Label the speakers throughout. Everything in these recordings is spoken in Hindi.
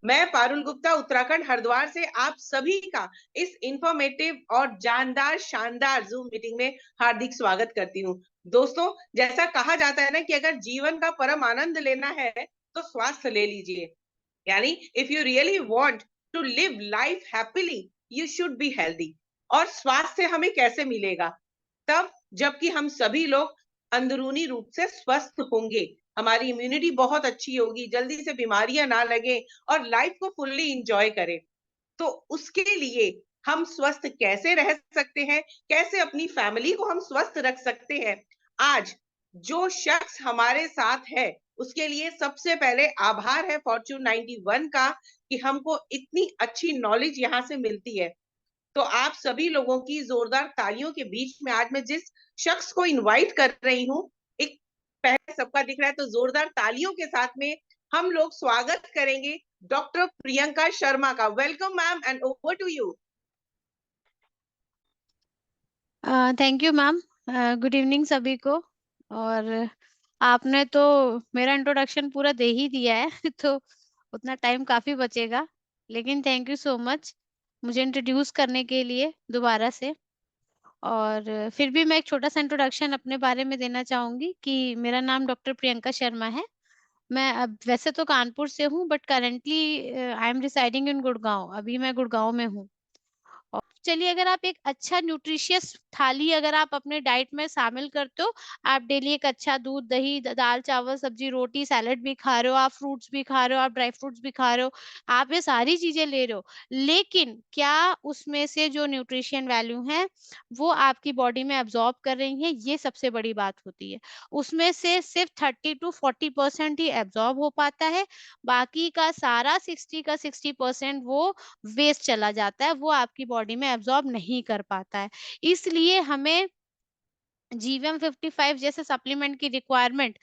Speaker 1: मैं पारुल गुप्ता उत्तराखंड हरिद्वार से आप सभी का इस इंफॉर्मेटिव और जानदार शानदार जूम मीटिंग में हार्दिक स्वागत करती हूँ। दोस्तों, जैसा कहा जाता है ना कि अगर जीवन का परम आनंद लेना है तो स्वास्थ्य ले लीजिए। यानी if you really want to live life happily you should be healthy. और स्वास्थ्य हमें कैसे मिलेगा? तब जबकि हम सभी लोग अंदरूनी रूप से स्वस्थ होंगे, हमारी इम्यूनिटी बहुत अच्छी होगी, जल्दी से बीमारियां ना लगे और लाइफ को फुल्ली इंजॉय करें। तो उसके लिए हम स्वस्थ कैसे रह सकते हैं, कैसे अपनी फैमिली को हम स्वस्थ रख सकते हैं, आज जो शख्स हमारे साथ है उसके लिए सबसे पहले आभार है फॉर्च्यून 91 का कि हमको इतनी अच्छी नॉलेज यहाँ से मिलती है। तो आप सभी लोगों की जोरदार तालियों के बीच में आज मैं जिस शख्स को इनवाइट कर रही हूँ, एक पहले सबका दिख रहा है तो जोरदार तालियों के साथ में हम लोग स्वागत करेंगे डॉक्टर प्रियंका शर्मा का। Welcome ma'am and over to you.
Speaker 2: Thank you ma'am. Good evening सभी को। और आपने तो मेरा इंट्रोडक्शन पूरा दे ही दिया है तो उतना टाइम काफी बचेगा, लेकिन थैंक यू सो मच मुझे इंट्रोड्यूस करने के लिए दोबारा से। और फिर भी मैं एक छोटा सा इंट्रोडक्शन अपने बारे में देना चाहूंगी कि मेरा नाम डॉक्टर प्रियंका शर्मा है। मैं अब वैसे तो कानपुर से हूँ, but currently I am residing in Gurgaon. अभी मैं गुड़गांव में हूँ। और चलिए, अगर आप एक अच्छा न्यूट्रिशियस थाली अगर आप अपने डाइट में शामिल करते हो, आप डेली एक अच्छा दूध दही दाल चावल सब्जी रोटी सैलेड भी खा रहे हो, आप फ्रूट्स भी खा रहे हो, आप ड्राई फ्रूट्स भी खा रहे हो, आप ये सारी चीजें ले रहे हो, लेकिन क्या उसमें से जो न्यूट्रिशन वैल्यू है वो आपकी बॉडी में एब्जॉर्ब कर रही है, ये सबसे बड़ी बात होती है। उसमें से सिर्फ 30 to 40% ही एब्जॉर्ब हो पाता है। बाकी का सारा 60% वो वेस्ट चला जाता है, वो आपकी बॉडी में एब्जॉर्ब नहीं कर पाता है। इसलिए हमें जीवीएम 55 जैसे सप्लीमेंट की रिक्वायरमेंट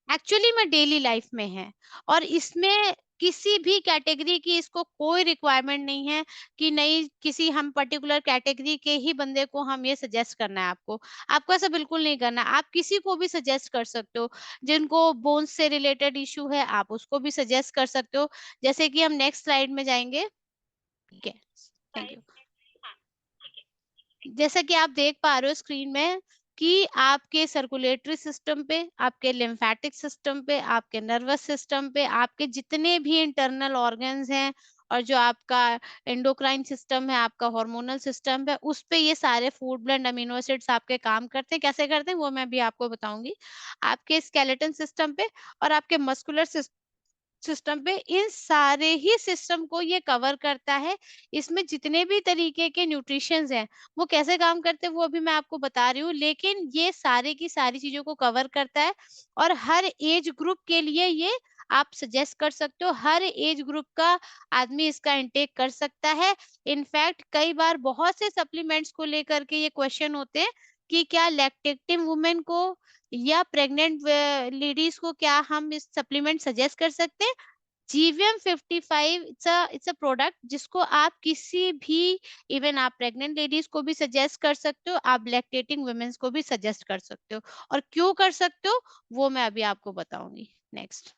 Speaker 2: एक्चुअली में डेली लाइफ में है। और इसमें किसी भी कैटेगरी की इसको कोई रिक्वायरमेंट नहीं है कि नहीं किसी हम पर्टिकुलर कैटेगरी के ही बंदे को हम ये सजेस्ट करना है। आपको आपको ऐसा बिल्कुल नहीं करना। आप किसी को भी सजेस्ट कर सकते हो। जिनको बोन्स से रिलेटेड इश्यू है आप उसको भी सजेस्ट कर सकते हो। जैसे कि हम नेक्स्ट स्लाइड में जाएंगे। ठीक है, थैंक यू। जैसा कि आप देख पा रहे हो स्क्रीन में कि आपके सर्कुलेटरी सिस्टम पे, आपके लिम्फेटिक सिस्टम पे, आपके नर्वस सिस्टम पे, आपके जितने भी इंटरनल ऑर्गन्स हैं और जो आपका एंडोक्राइन सिस्टम है, आपका हार्मोनल सिस्टम है, उस पे ये सारे फूड ब्लेंड अमीनो एसिड्स आपके काम करते हैं। कैसे करते हैं वो मैं भी आपको बताऊंगी। आपके स्केलेटन सिस्टम पे और आपके मस्कुलर सिस्टम पे, इन सारे ही सिस्टम को ये कवर करता है। इसमें जितने भी तरीके के न्यूट्रिशंस हैं वो कैसे काम करते हैं वो अभी मैं आपको बता रही हूँ, लेकिन ये सारे की सारी चीजों को कवर करता है। और हर एज ग्रुप के लिए ये आप सजेस्ट कर सकते हो। हर एज ग्रुप का आदमी इसका इंटेक कर सकता है। इनफैक्ट कई बार बहुत से सप्लीमेंट्स को लेकर के ये क्वेश्चन होते हैं कि क्या लैक्टेटिव वुमेन को या प्रेग्नेंट लेडीज को क्या हम इस सप्लीमेंट सजेस्ट कर सकते हैं। जीवीएम 55 इट्स अ प्रोडक्ट जिसको आप किसी भी, इवन आप प्रेग्नेंट लेडीज को भी सजेस्ट कर सकते हो, आप लैक्टेटिंग वुमेन्स को भी सजेस्ट कर सकते हो। और क्यों कर सकते हो वो मैं अभी आपको बताऊंगी। नेक्स्ट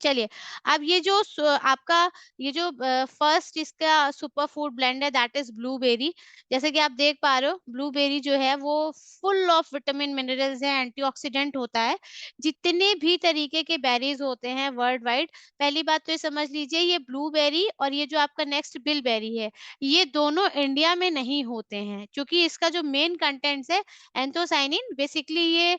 Speaker 2: चलिए। अब ये जो आपका ये जो फर्स्ट इसका सुपर फूड ब्लेंड है दैट इज ब्लूबेरी। जैसे कि आप देख पा रहे हो ब्लूबेरी जो है वो फुल ऑफ विटामिन मिनरल्स है, एंटीऑक्सीडेंट होता है। जितने भी तरीके के बेरीज होते हैं वर्ल्ड वाइड, पहली बात तो ये समझ लीजिए ये ब्लूबेरी और ये जो आपका नेक्स्ट बिलबेरी है ये दोनों इंडिया में नहीं होते हैं, क्योंकि इसका जो मेन कंटेंट्स है एंथोसाइनिन, बेसिकली ये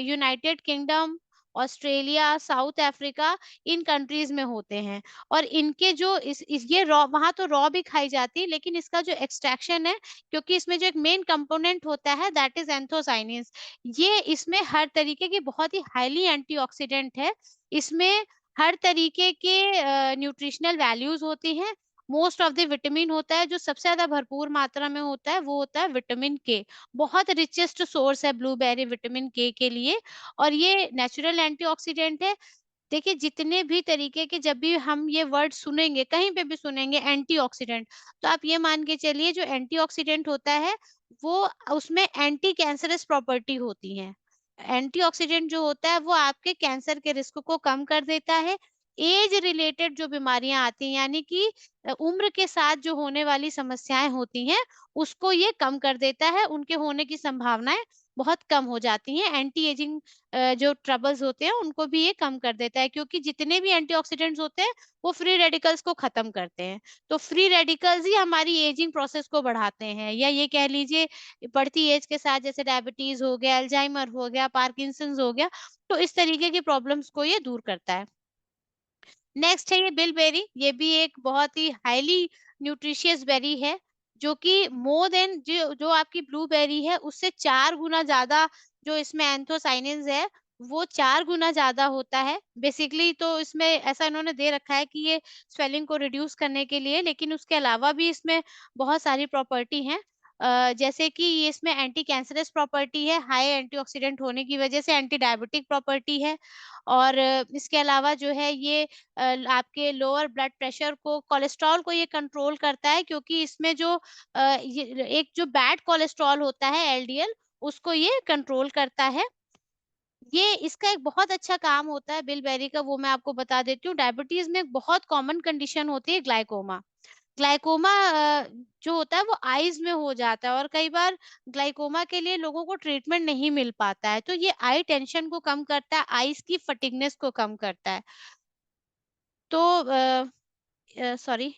Speaker 2: United kingdom Australia south Africa in countries में होते हैं। और इनके जो इस ये रॉ वहां तो रॉ भी खाई जाती है, लेकिन इसका जो एक्सट्रैक्शन है, क्योंकि इसमें जो एक मेन कंपोनेंट होता है दैट इज एंथोसाइनिन्स, ये इसमें हर तरीके की बहुत ही हाईली एंटीऑक्सीडेंट है। इसमें हर तरीके के न्यूट्रिशनल वैल्यूज होती हैं। मोस्ट ऑफ द विटामिन होता है, जो सबसे ज्यादा भरपूर मात्रा में होता है वो होता है विटामिन के। बहुत रिचेस्ट सोर्स है ब्लूबेरी विटामिन के लिए। और ये नेचुरल एंटीऑक्सीडेंट है। देखिए जितने भी तरीके के जब भी हम ये वर्ड सुनेंगे कहीं पे भी सुनेंगे एंटीऑक्सीडेंट, तो आप ये मान के चलिए जो एंटीऑक्सीडेंट होता है वो उसमें एंटी कैंसरस प्रॉपर्टी होती है। एंटीऑक्सीडेंट जो होता है वो आपके कैंसर के रिस्क को कम कर देता है। एज रिलेटेड जो बीमारियां आती हैं, यानी कि उम्र के साथ जो होने वाली समस्याएं होती हैं, उसको ये कम कर देता है, उनके होने की संभावनाएं बहुत कम हो जाती हैं। एंटी एजिंग जो ट्रबल्स होते हैं उनको भी ये कम कर देता है, क्योंकि जितने भी एंटीऑक्सीडेंट्स होते हैं वो फ्री रेडिकल्स को खत्म करते हैं। तो फ्री रेडिकल्स ही हमारी एजिंग प्रोसेस को बढ़ाते हैं, या ये कह लीजिए बढ़ती एज के साथ जैसे डायबिटीज हो गया, अल्जाइमर हो गया, पार्किंसंस हो गया, तो इस तरीके की प्रॉब्लम्स को ये दूर करता है। नेक्स्ट है ये बिलबेरी, ये भी एक बहुत ही हाईली न्यूट्रिशियस बेरी है, जो कि मोर देन जो जो आपकी ब्लूबेरी है उससे 4 गुना ज़्यादा जो इसमें एंथोसाइनिन्स है, वो 4 गुना ज़्यादा होता है। बेसिकली तो इसमें ऐसा इन्होंने दे रखा है कि ये स्वेलिंग को रिड्यूस करने के लिए, लेकिन उसके अलावा भी इसमें बहुत सारी प्रॉपर्टी हैं। जैसे कि ये इसमें एंटी कैंसरस प्रॉपर्टी है, हाई एंटीऑक्सीडेंट होने की वजह से एंटी डायबिटिक प्रॉपर्टी है, और इसके अलावा जो है ये आपके लोअर ब्लड प्रेशर को, कोलेस्ट्रॉल को ये कंट्रोल करता है, क्योंकि इसमें जो ये एक जो बैड कोलेस्ट्रॉल होता है एलडीएल, उसको ये कंट्रोल करता है। ये इसका एक बहुत अच्छा काम होता है बिलबेरी का, वो मैं आपको बता देती हूँ। डायबिटीज में एक बहुत कॉमन कंडीशन होती है ग्लाइकोमा। ग्लाइकोमा जो होता है वो आईज में हो जाता है, और कई बार ग्लाइकोमा के लिए लोगों को ट्रीटमेंट नहीं मिल पाता है। तो ये आई टेंशन को कम करता है, आईज की फटीगनेस को कम करता है। तो सॉरी,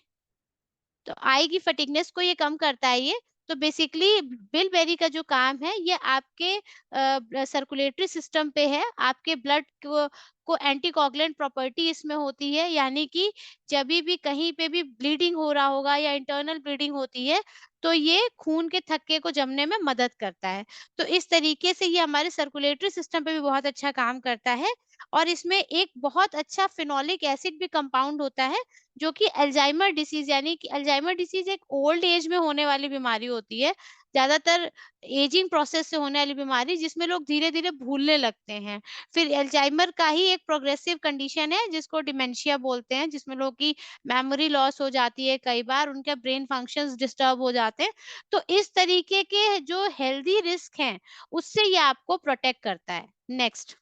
Speaker 2: तो आई की फटीगनेस को ये कम करता है ये। तो बेसिकली बिलबेरी का जो काम है, ये आपके सर्कुलेटरी सिस्टम पे है, आपके ब्लड को एंटीकोगुलेंट प्रॉपर्टी इसमें होती है, यानी कि जभी भी कहीं पे भी ब्लीडिंग हो रहा होगा या इंटरनल ब्लीडिंग होती है, तो ये खून के थक्के को जमने में मदद करता है। तो इस तरीके से ये हमारे सर्कुलेटरी सिस्टम पे भी बहुत अच्छा काम करता है, और इसमें एक बहुत अच्छा फेनोलिक एसिड भी कंपाउंड होता है, जो कि अल्जाइमर डिसीज़, यानी कि अल्जाइमर डिसीज़ एक ओल्ड एज में होने वाली बीमारी होती है। ज़्यादातर एजिंग प्रोसेस से होने वाली बीमारी, जिसमें लोग धीरे-धीरे भूलने लगते हैं। फिर अल्जाइमर का ही एक प्रोग्रेसिव कंडीशन है जिसको डिमेंशिया बोलते हैं, जिसमें लोगों की मेमोरी लॉस हो जाती है, कई बार उनके ब्रेन फंक्शंस डिस्टर्ब हो जाते हैं। तो इस तरीके के जो हेल्दी रिस्क हैं, उससे ये आपको प्रोटेक्ट करता है। नेक्स्ट,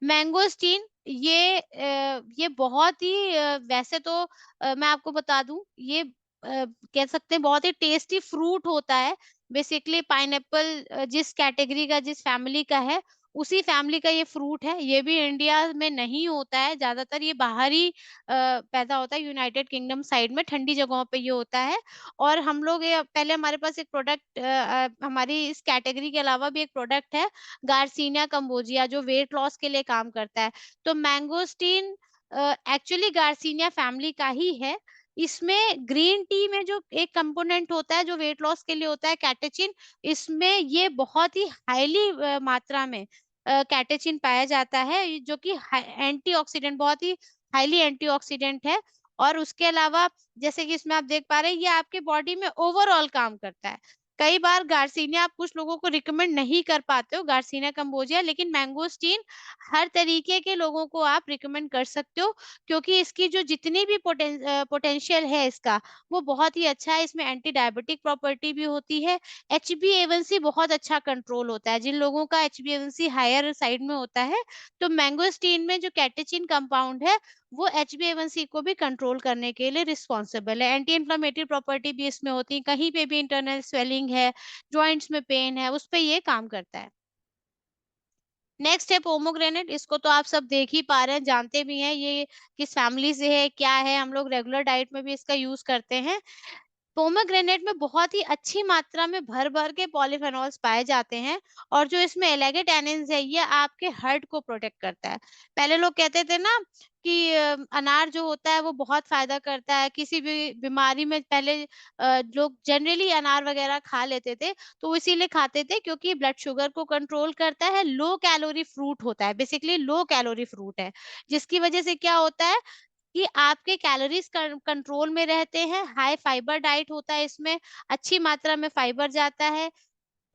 Speaker 2: मैंगोस्टीन, ये बहुत ही वैसे तो मैं आपको बता दूं, ये कह सकते हैं बहुत ही टेस्टी फ्रूट होता है। बेसिकली पाइनएप्पल जिस कैटेगरी का, जिस फैमिली का है, उसी फैमिली का ये फ्रूट है। ये भी इंडिया में नहीं होता है, ज्यादातर ये बाहर ही पैदा होता है, यूनाइटेड किंगडम साइड में ठंडी जगहों पे ये होता है। और हम लोग ये पहले हमारे पास एक प्रोडक्ट, हमारी इस कैटेगरी के अलावा भी एक प्रोडक्ट है गार्सिनिया कंबोजिया, जो वेट लॉस के लिए काम करता है। तो मैंगोस्टीन एक्चुअली गार्सिनिया फैमिली का ही है। इसमें ग्रीन टी में जो एक कंपोनेंट होता है जो वेट लॉस के लिए होता है, कैटेचिन, इसमें ये बहुत ही हाईली मात्रा में कैटेचिन पाया जाता है, जो कि एंटीऑक्सीडेंट, बहुत ही हाईली एंटीऑक्सीडेंट है। और उसके अलावा जैसे कि इसमें आप देख पा रहे हैं, ये आपके बॉडी में ओवरऑल काम करता है। कई बार गार्सिनिया आप कुछ लोगों को रिकमेंड नहीं कर पाते हो, गार्सिनिया कंबोजिया, लेकिन मैंगोस्टीन हर तरीके के लोगों को आप रिकमेंड कर सकते हो, क्योंकि इसकी जो जितनी भी पोटेंशियल है इसका, वो बहुत ही अच्छा है। इसमें एंटी डायबिटिक प्रॉपर्टी भी होती है। HbA1c बहुत अच्छा कंट्रोल होता है, जिन लोगों का HbA1c हायर साइड में होता है, तो मैंगोस्टीन में जो कैटेचिन कंपाउंड है, वो HbA1c को भी कंट्रोल करने के लिए रिस्पॉन्सिबल है। एंटी इन्फ्लेमेटरी प्रॉपर्टी भी इसमें होती है, कहीं पे भी इंटरनल स्वेलिंग है, जॉइंट्स में पेन है, उस पे ये काम करता है। नेक्स्ट है पोमोग्रेनेट, इसको तो आप सब देख ही पा रहे हैं, जानते भी हैं ये किस फैमिली से है, क्या है, हम लोग रेगुलर डाइट में भी इसका यूज करते हैं। पोमेग्रेनेट में बहुत ही अच्छी मात्रा में भर-भर के पॉलीफेनॉल्स पाए जाते हैं, और जो इसमें एलेगे टैनिन्स है, ये आपके हार्ट को प्रोटेक्ट करता है। पहले लोग कहते थे ना कि अनार जो होता है वो बहुत फ़ायदा करता है, किसी भी बीमारी में पहले लोग जनरली अनार वगैरह खा लेते थे, तो वो इसीलिए खाते थे क्योंकि ब्लड शुगर को कंट्रोल करता है, लो कैलोरी फ्रूट होता है, बेसिकली लो कैलोरी फ्रूट है, जिसकी वजह से क्या होता है कि आपके कैलोरीज़ कंट्रोल में रहते हैं, हाई फाइबर डाइट होता है इसमें, अच्छी मात्रा में फाइबर जाता है,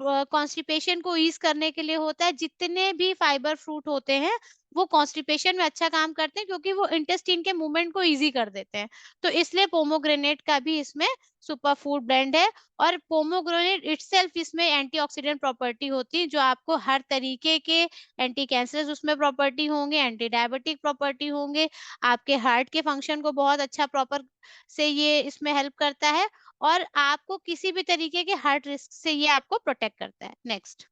Speaker 2: कॉन्स्टिपेशन को ईज़ करने के लिए होता है। जितने भी फाइबर फ्रूट होते हैं, वो कॉन्स्टिपेशन में अच्छा काम करते हैं क्योंकि वो इंटेस्टाइन के मूवमेंट को ईजी कर देते हैं। तो इसलिए पोमोग्रेनेट का भी इसमें सुपर फूड ब्लेंड है। और पोमोग्रेनेट इटसेल्फ इसमें एंटीऑक्सीडेंट प्रॉपर्टी होती है, जो आपको हर तरीके के एंटी कैंसरस उसमें प्रॉपर्टी होंगे, एंटी डायबिटिक प्रॉपर्टी होंगे, आपके हार्ट के फंक्शन को बहुत अच्छा प्रॉपर से ये इसमें हेल्प करता है, और आपको किसी भी तरीके के हार्ट रिस्क से ये आपको प्रोटेक्ट करता है। नेक्स्ट,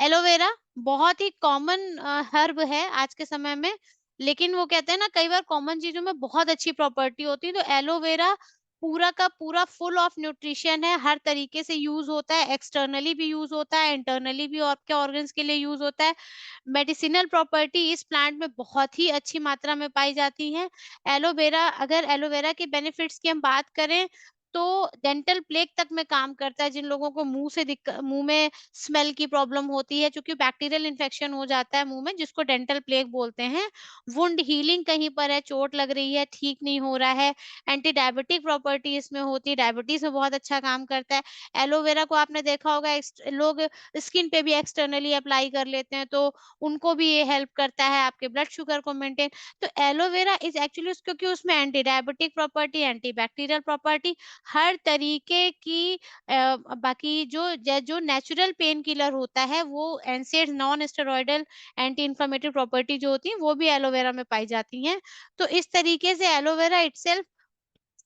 Speaker 2: एलोवेरा बहुत ही कॉमन हर्ब है आज के समय में, लेकिन वो कहते हैं ना कई बार कॉमन चीजों में बहुत अच्छी प्रॉपर्टी होती है। तो एलोवेरा पूरा का पूरा फुल ऑफ न्यूट्रिशन है, हर तरीके से यूज होता है, एक्सटर्नली भी यूज होता है, इंटरनली भी आपके ऑर्गन्स के लिए यूज होता है। मेडिसिनल प्रॉपर्टी इस प्लांट में बहुत ही अच्छी मात्रा में पाई जाती है। एलोवेरा, अगर एलोवेरा के बेनिफिट्स की हम बात करें तो डेंटल प्लेग तक में काम करता है। जिन लोगों को मुंह में स्मेल की प्रॉब्लम होती है, क्योंकि बैक्टीरियल इन्फेक्शन हो जाता है मुंह में, जिसको डेंटल प्लेग बोलते हैं। वुंड हीलिंग कहीं पर है, चोट लग रही है, ठीक नहीं हो रहा है, एंटी डायबिटिक प्रॉपर्टी इसमें होती है, डायबिटीज में बहुत अच्छा काम करता है। एलोवेरा को आपने देखा होगा लोग स्किन पे भी एक्सटर्नली अप्लाई कर लेते हैं, तो उनको भी ये हेल्प करता है आपके ब्लड शुगर को मेंटेन। तो एलोवेरा इज एक्चुअली, क्योंकि उसमें anti diabetic property, anti bacterial property, हर तरीके की बाकी जो नेचुरल पेन किलर होता है, वो एनसेड non steroidal anti inflammatory property जो होती है, वो भी एलोवेरा में पाई जाती हैं। तो इस तरीके से एलोवेरा इटसेल्फ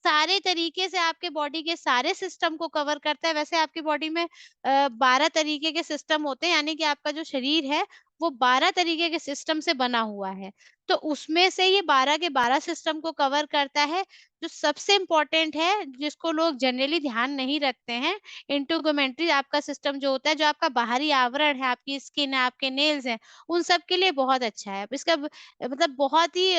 Speaker 2: सारे तरीके से आपके बॉडी के सारे सिस्टम को कवर करता है। वैसे आपकी बॉडी में 12 तरीके के सिस्टम होते हैं, यानी कि आपका जो शरीर है वो 12 तरीके के सिस्टम से बना हुआ है। तो उसमें से ये 12 के 12 सिस्टम को कवर करता है। जो सबसे इम्पोर्टेंट है, जिसको लोग जनरली ध्यान नहीं रखते हैं, इंटेगुमेंट्री आपका सिस्टम जो होता है, जो आपका बाहरी आवरण है, आपकी स्किन है, आपके नेल्स हैं, उन सब के लिए बहुत अच्छा है। इसका मतलब बहुत ही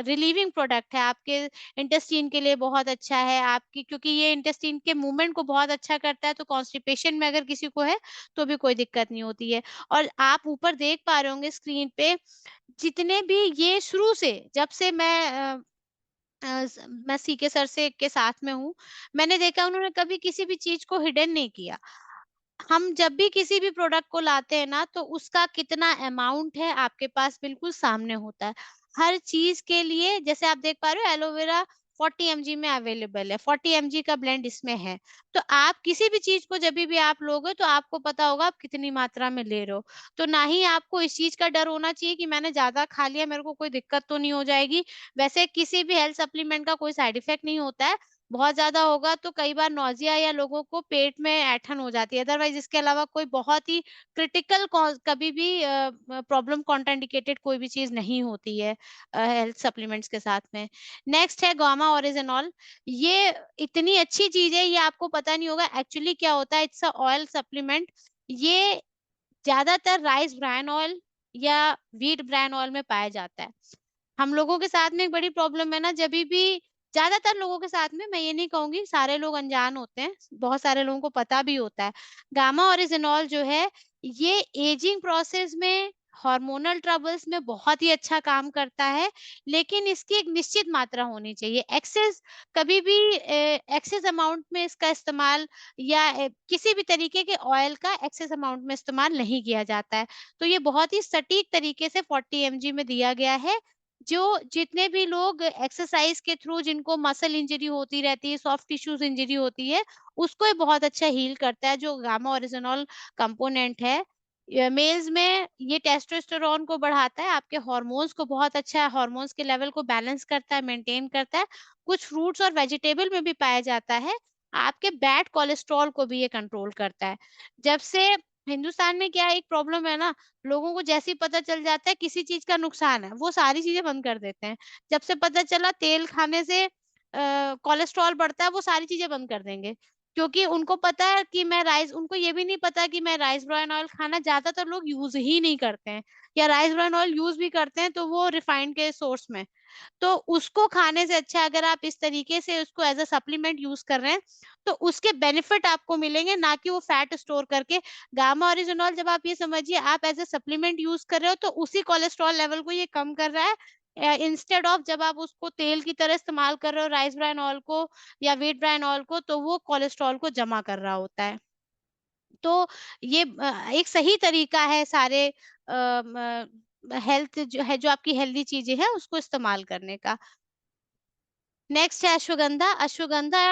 Speaker 2: रिलीविंग प्रोडक्ट है, आपके इंटेस्टाइन के लिए बहुत अच्छा है आपकी, क्योंकि ये इंटेस्टाइन के मूवमेंट को बहुत अच्छा करता है। तो कॉन्स्टिपेशन में अगर किसी को है तो भी कोई दिक्कत नहीं होती है। और आप ऊपर देख पा रहे होंगे स्क्रीन पे, जितने भी ये शुरू से, जब से मैं सीके सर से के साथ में हूँ, मैंने देखा उन्होंने कभी किसी भी चीज को हिडन नहीं किया। हम जब भी किसी भी प्रोडक्ट को लाते हैं ना, तो उसका कितना अमाउंट है आपके पास बिल्कुल सामने होता है। हर चीज के लिए, जैसे आप देख पा रहे हो, एलोवेरा 40 mg में अवेलेबल है, 40 mg का ब्लेंड इसमें है। तो आप किसी भी चीज को जब भी आप लोगे तो आपको पता होगा आप कितनी मात्रा में ले रहे हो। तो ना ही आपको इस चीज का डर होना चाहिए कि मैंने ज्यादा खा लिया, मेरे को कोई दिक्कत तो नहीं हो जाएगी। वैसे किसी भी हेल्थ सप्लीमेंट का कोई साइड इफेक्ट नहीं होता है। बहुत ज़्यादा होगा तो कई बार नौजिया या लोगों को पेट में ऐंठन हो जाती है। अदरवाइज़ इसके अलावा कोई बहुत ही क्रिटिकल कॉज़ कभी भी प्रॉब्लम कॉन्ट्राइंडिकेटेड कोई भी चीज़ नहीं होती है हेल्थ सप्लीमेंट्स के साथ में। नेक्स्ट है गामा ओरिजिनॉल। ये इतनी अच्छी चीज़ है, ये आपको पता नहीं होगा एक्चुअली क्या होता है। It's a oil supplement. ये ज़्यादातर राइस ब्रान ऑयल या व्हीट ब्रान ऑयल में पाया जाता है। हम लोगों के साथ में एक बड़ी प्रॉब्लम है ना, जभी भी ज़्यादातर लोगों के साथ में, मैं ये नहीं कहूँगी सारे लोग अनजान होते हैं, बहुत सारे लोगों को पता भी होता है। गामा ओरिजिनॉल जो है, ये एजिंग प्रोसेस में, हार्मोनल ट्रबल्स में बहुत ही अच्छा काम करता है, लेकिन इसकी एक निश्चित मात्रा होनी चाहिए। एक्सेस कभी भी एक्सेस अमाउंट में इसका इस्तेमाल या किसी भी तरीके के ऑयल का एक्सेस अमाउंट में इस्तेमाल नहीं किया जाता है। तो ये बहुत ही सटीक तरीके से 40 mg में दिया गया है। जो जितने भी लोग एक्सरसाइज के थ्रू, जिनको मसल इंजरी होती रहती है, सॉफ्ट टिश्यूज इंजरी होती है, उसको ये बहुत अच्छा हील करता है, जो गामा ओरिजिनॉल कंपोनेंट है। मेल्स में ये टेस्टोस्टेरोन को बढ़ाता है, आपके हार्मोन्स को बहुत अच्छा, हार्मोन्स के लेवल को बैलेंस करता है, मेंटेन करता है। कुछ फ्रूट्स और वेजिटेबल में भी पाया जाता है। आपके बैड कोलेस्ट्रॉल को भी ये कंट्रोल करता है। जब से हिंदुस्तान में क्या एक प्रॉब्लम है ना, लोगों को जैसे ही पता चल जाता है किसी चीज़ का नुकसान है, वो सारी चीज़ें बंद कर देते हैं। जब से पता चला तेल खाने से कोलेस्ट्रॉल बढ़ता है, वो सारी चीज़ें बंद कर देंगे। क्योंकि उनको पता है कि उनको ये भी नहीं पता कि मैं राइस ब्रान ऑयल खाना, ज़्यादातर लोग यूज़ ही नहीं करते हैं, या राइस ब्रान ऑयल यूज़ भी करते हैं तो वो रिफाइंड के सोर्स में। तो उसको खाने से अच्छा, अगर आप इस तरीके से उसको एज़ अ सप्लीमेंट यूज़ कर रहे हैं, तो उसके बेनिफिट आपको मिलेंगे, ना कि वो फैट स्टोर करके। गामा ओरिजिनॉल, जब आप ये समझिए आप एज़ अ सप्लीमेंट यूज़ कर रहे हो, तो उसी कोलेस्ट्रॉल लेवल को ये कम कर रहा है। इंस्टेड ऑफ जब आप उसको तेल की तरह इस्तेमाल कर रहे हो, राइस ब्रान ऑयल को या व्हीट ब्रान ऑयल को, तो वो कोलेस्ट्रॉल को जमा कर रहा होता है। तो ये एक सही तरीका है सारे हेल्थ जो है, जो आपकी हेल्दी चीजें हैं उसको इस्तेमाल करने का। नेक्स्ट है अश्वगंधा। अश्वगंधा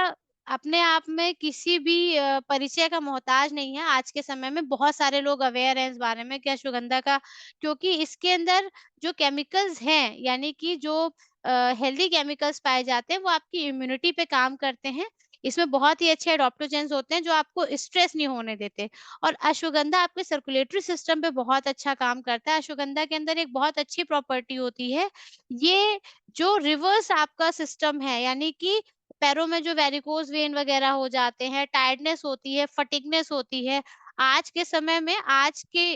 Speaker 2: अपने आप में किसी भी परिचय का मोहताज नहीं है। आज के समय में बहुत सारे लोग अवेयर हैं इस बारे में कि अश्वगंधा का, क्योंकि इसके अंदर जो केमिकल्स हैं, यानी कि जो हेल्दी केमिकल्स पाए जाते हैं, वो आपकी इम्यूनिटी पे काम करते हैं। इसमें बहुत ही अच्छे एडॉप्टोजेंस होते हैं जो आपको स्ट्रेस नहीं होने देते। और अश्वगंधा आपके सर्कुलेटरी सिस्टम पे बहुत अच्छा काम करता है। अश्वगंधा के अंदर एक बहुत अच्छी प्रॉपर्टी होती है, ये जो रिवर्स आपका सिस्टम है, यानी कि पैरों में जो वेरिकोज वेन वगैरह हो जाते हैं, टायर्डनेस होती है, फटीगनेस होती है। आज के समय में, आज के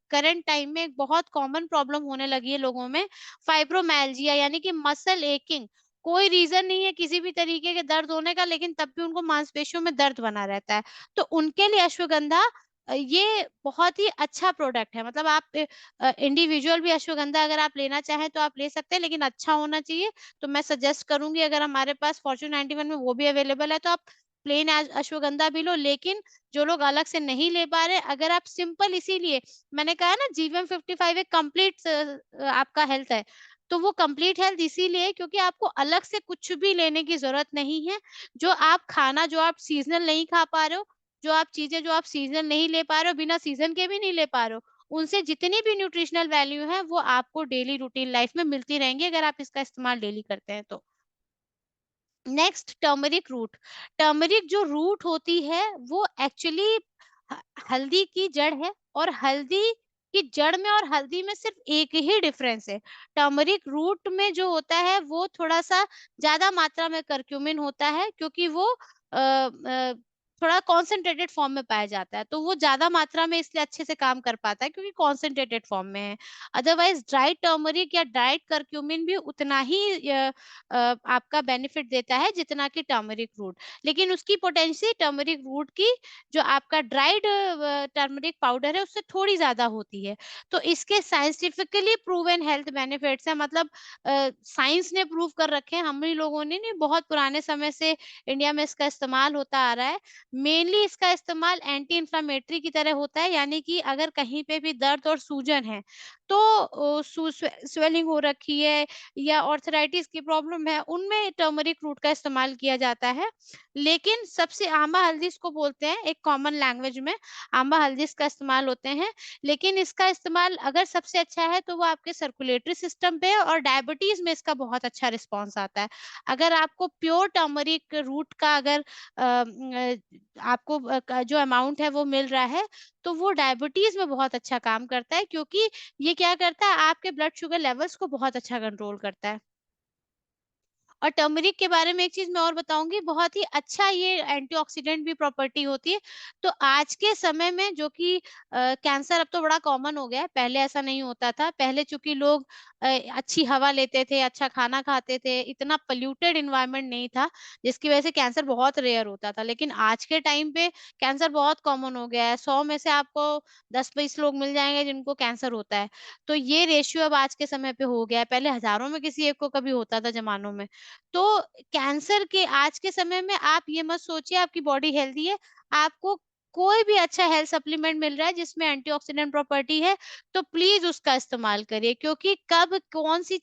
Speaker 2: करंट टाइम में एक बहुत कॉमन प्रॉब्लम होने लगी है लोगों में, फाइब्रोमाइल्जिया, यानी कि मसल एकिंग। कोई रीजन नहीं है किसी भी तरीके के दर्द होने का, लेकिन तब भी उनको मांसपेशियों में दर्द बना रहता है। तो उनके लिए अश्वगंधा ये बहुत ही अच्छा प्रोडक्ट है। मतलब आप इंडिविजुअल भी अश्वगंधा अगर आप लेना चाहें तो आप ले सकते हैं, लेकिन अच्छा होना चाहिए। तो मैं सजेस्ट करूंगी, अगर हमारे पास फॉर्च्यून 91 में वो भी अवेलेबल है, तो आप प्लेन अश्वगंधा भी लो। लेकिन जो लोग अलग से नहीं ले पा रहे, अगर आप सिंपल, इसीलिए मैंने कहा ना जीवन 55 एक कंप्लीट आपका हेल्थ है। तो वो कंप्लीट हेल्थ इसीलिए है क्योंकि आपको अलग से कुछ भी लेने की जरूरत नहीं है। जो आप खाना, जो आप सीजनल नहीं खा पा रहे हो, जो आप चीजें जो आप सीजन नहीं ले पा रहे हो, बिना सीजन के भी नहीं ले पा रहे हो, उनसे जितनी भी न्यूट्रिशनल वैल्यू है वो आपको डेली रूटीन लाइफ में मिलती रहेंगी, अगर आप इसका इस्तेमाल डेली करते हैं तो। Next, turmeric root. टर्मरिक जो रूट होती है वो एक्चुअली हल्दी की जड़ है, और हल्दी की जड़ में और हल्दी में सिर्फ एक ही डिफरेंस है। टर्मरिक रूट में जो होता है वो थोड़ा सा ज्यादा मात्रा में करक्यूमिन होता है, क्योंकि वो थोड़ा कॉन्सेंट्रेटेड फॉर्म में पाया जाता है, तो वो ज्यादा मात्रा में इसलिए अच्छे से काम कर पाता है क्योंकि कॉन्सेंट्रेटेड फॉर्म में है। अदरवाइज ड्राइड टर्मरिक या ड्राइड करक्यूमिन भी उतना ही आपका बेनिफिट देता है जितना कि टर्मरिक रूट। लेकिन उसकी पोटेंसी टर्मरिक रूट की, जो आपका ड्राइड टर्मरिक पाउडर है, उससे थोड़ी ज्यादा होती है। तो इसके साइंटिफिकली प्रूवन हेल्थ बेनिफिट्स है, मतलब साइंस ने प्रूव कर रखे हैं, हम ही लोगों ने नहीं, बहुत पुराने समय से इंडिया में इसका इस्तेमाल होता आ रहा है। मेनली इसका इस्तेमाल एंटी इंफ्लेमेटरी की तरह होता है, यानी कि अगर कहीं पे भी दर्द और सूजन है, तो स्वेलिंग हो रखी है या ऑर्थराइटिस की प्रॉब्लम है, उनमें टर्मरिक रूट का इस्तेमाल किया जाता है। लेकिन सबसे, आंबा हल्दी इसको बोलते हैं एक कॉमन लैंग्वेज में, आंबा हल्दी इसका इस्तेमाल होते हैं। लेकिन इसका इस्तेमाल अगर सबसे अच्छा है तो वो आपके सर्कुलेटरी सिस्टम पे है, और डायबिटीज में इसका बहुत अच्छा रिस्पॉन्स आता है। अगर आपको प्योर टर्मरिक रूट का अगर आपको जो अमाउंट है वो मिल रहा है, तो वो डायबिटीज में बहुत अच्छा काम करता है, क्योंकि ये क्या करता है, आपके ब्लड शुगर लेवल्स को बहुत अच्छा कंट्रोल करता है। और टर्मरिक के बारे में एक चीज मैं और बताऊंगी, बहुत ही अच्छा ये एंटीऑक्सीडेंट भी प्रॉपर्टी होती है। तो आज के समय में जो कि कैंसर अब तो बड़ा कॉमन हो गया है, पहले ऐसा नहीं होता था। पहले चूंकि लोग अच्छी हवा लेते थे, अच्छा खाना खाते थे, इतना पोल्यूटेड इन्वायरमेंट नहीं था, जिसकी वजह से कैंसर बहुत रेयर होता था। लेकिन आज के टाइम पे कैंसर बहुत कॉमन हो गया है, 100 में से आपको 10-20 लोग मिल जाएंगे जिनको कैंसर होता है। तो ये रेशियो अब आज के समय पे हो गया है, पहले हजारों में किसी एक को कभी होता था जमानों में। तो कैंसर के आज के समय में आप ये मत सोचिए आपकी बॉडी हेल्दी है, आपको कोई भी अच्छा हेल्थ सप्लीमेंट मिल रहा है जिसमें एंटीऑक्सीडेंट प्रॉपर्टी है, तो प्लीज उसका इस्तेमाल करिए, क्योंकि कब कौन सी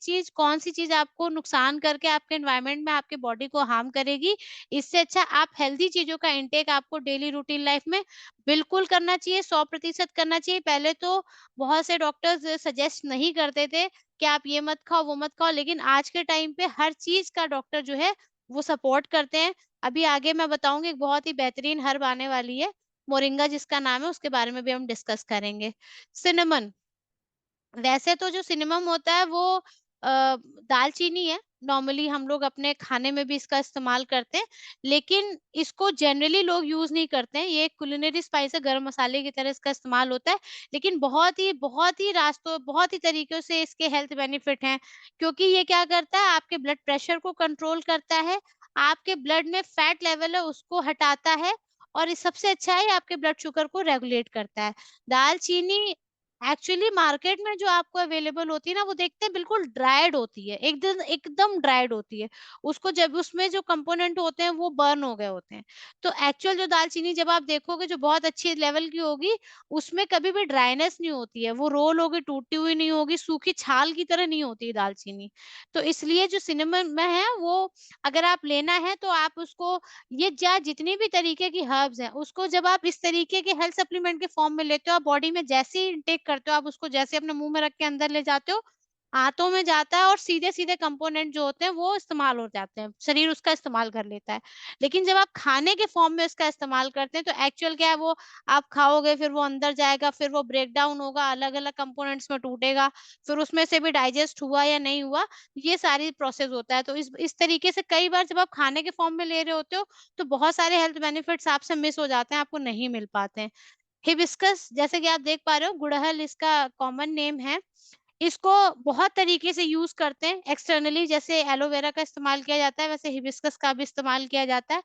Speaker 2: चीज आपको नुकसान करके आपके एनवायरनमेंट में आपके बॉडी को हार्म करेगी। इससे अच्छा आप हेल्दी चीजों का इंटेक आपको डेली रूटीन लाइफ में बिल्कुल करना चाहिए, 100% करना चाहिए। पहले तो बहुत से डॉक्टर्स सजेस्ट नहीं करते थे कि आप ये मत खाओ, वो मत खाओ, लेकिन आज के टाइम पे हर चीज का डॉक्टर जो है वो सपोर्ट करते हैं। अभी आगे मैं बताऊंगी, एक बहुत ही बेहतरीन हर्ब आने वाली है, मोरिंगा जिसका नाम है, उसके बारे में भी हम डिस्कस करेंगे। सिनेमन। वैसे तो जो सिनेमम होता है वो दालचीनी है, नॉर्मली हम लोग अपने खाने में भी इसका इस्तेमाल करते हैं, लेकिन इसको जनरली लोग यूज नहीं करते हैं। ये एक कुलिनरी स्पाइस है, गरम मसाले की तरह इसका इस्तेमाल होता है। लेकिन बहुत ही रास्तों, बहुत ही तरीकों से इसके हेल्थ बेनिफिट हैं, क्योंकि ये क्या करता है, आपके ब्लड प्रेशर को कंट्रोल करता है, आपके ब्लड में फैट लेवल है उसको हटाता है, और इस सबसे अच्छा है, ये आपके ब्लड शुगर को रेगुलेट करता है। दालचीनी एक्चुअली मार्केट में जो आपको अवेलेबल होती है ना, वो देखते हैं बिल्कुल ड्राइड होती है, एकदम ड्राइड होती है। उसको जब उसमें जो कंपोनेंट होते हैं वो बर्न हो गए होते हैं। तो एक्चुअल जो दालचीनी जब आप देखोगे जो बहुत अच्छी लेवल की होगी, उसमें कभी भी ड्राइनेस नहीं होती है, वो रोल होगी, टूटी हुई नहीं होगी, सूखी छाल की तरह नहीं होती है दालचीनी। तो इसलिए जो सिनेमन में है वो अगर आप लेना है तो आप उसको ये जा जितनी भी तरीके की हर्ब्स हैं, उसको जब आप इस तरीके के हेल्थ सप्लीमेंट के फॉर्म में लेते हो, आप बॉडी में जैसे ही इनटेक करते हो, आप उसको जैसे अपने मुँह में रख के अंदर ले जाते हो, आंतों में जाता है और सीधे-सीधे कंपोनेंट जो होते हैं वो इस्तेमाल हो जाते हैं, शरीर उसका इस्तेमाल कर लेता है। लेकिन जब आप खाने के फॉर्म में इसका इस्तेमाल करते हैं, तो एक्चुअल क्या है वो आप खाओगे, फिर वो अंदर जाएगा, फिर वो ब्रेक डाउन होगा, अलग-अलग कंपोनेंट्स में टूटेगा, फिर उसमें से भी डाइजेस्ट हुआ या नहीं हुआ, ये सारी प्रोसेस होता है। तो इस तरीके से कई बार जब आप खाने के फॉर्म में ले रहे होते हो, तो बहुत सारे हेल्थ बेनिफिट्स आपसे मिस हो जाते हैं, आपको नहीं मिल पाते हैं। हिबिस्कस जैसे कि आप देख पा रहे हो, गुड़हल इसका कॉमन नेम है। इसको बहुत तरीके से यूज़ करते हैं एक्सटर्नली, जैसे एलोवेरा का इस्तेमाल किया जाता है, वैसे हिबिस्कस का भी इस्तेमाल किया जाता है।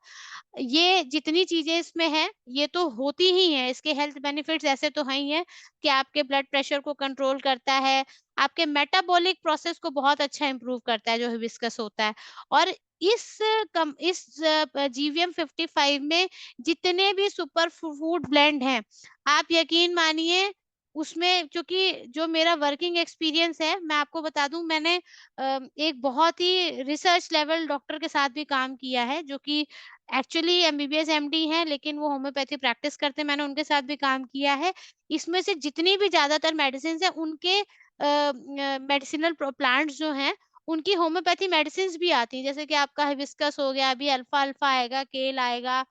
Speaker 2: ये जितनी चीज़ें इसमें हैं, ये तो होती ही हैं, इसके हेल्थ बेनिफिट्स ऐसे तो हैं ही हैं कि आपके ब्लड प्रेशर को कंट्रोल करता है, आपके मेटाबॉलिक प्रोसेस को बहुत अच्छा इम्प्रूव करता है, जो हिबिस्कस होता है। और इस जीवीएम 55 में जितने भी सुपर फूड ब्लेंड हैं, आप यकीन मानिए उसमें क्योंकि जो मेरा वर्किंग एक्सपीरियंस है, मैं आपको बता दूँ मैंने एक बहुत ही रिसर्च लेवल डॉक्टर के साथ भी काम किया है, जो कि एक्चुअली एमबीबीएस एमडी हैं, लेकिन वो होम्योपैथी प्रैक्टिस करते हैं, मैंने उनके साथ भी काम किया है। इसमें से जितनी भी ज़्यादातर मेडिसिन्स हैं, उनके मेडिसिनल प्लांट्स जो हैं, उनकी होम्योपैथी मेडिसिन्स भी आती हैं, जैसे कि आपका हिबिस्कस हो गया, अभी अल्फा-अल्फा आएगा, केल आएगा,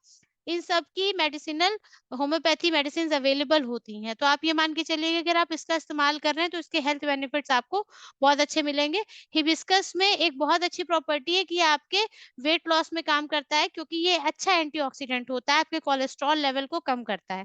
Speaker 2: इन सब की मेडिसिनल होम्योपैथी मेडिसिन्स अवेलेबल होती हैं। तो आप ये मान के चलिए कि अगर आप इसका इस्तेमाल कर रहे हैं, तो इसके हेल्थ बेनिफिट्स आपको बहुत अच्छे मिलेंगे। हिबिस्कस में एक बहुत अच्छी प्रॉपर्टी है कि ये आपके वेट लॉस में काम करता है, क्योंकि ये अच्छा एंटीऑक्सीडेंट होता है, आपके कोलेस्ट्रॉल लेवल को कम करता है।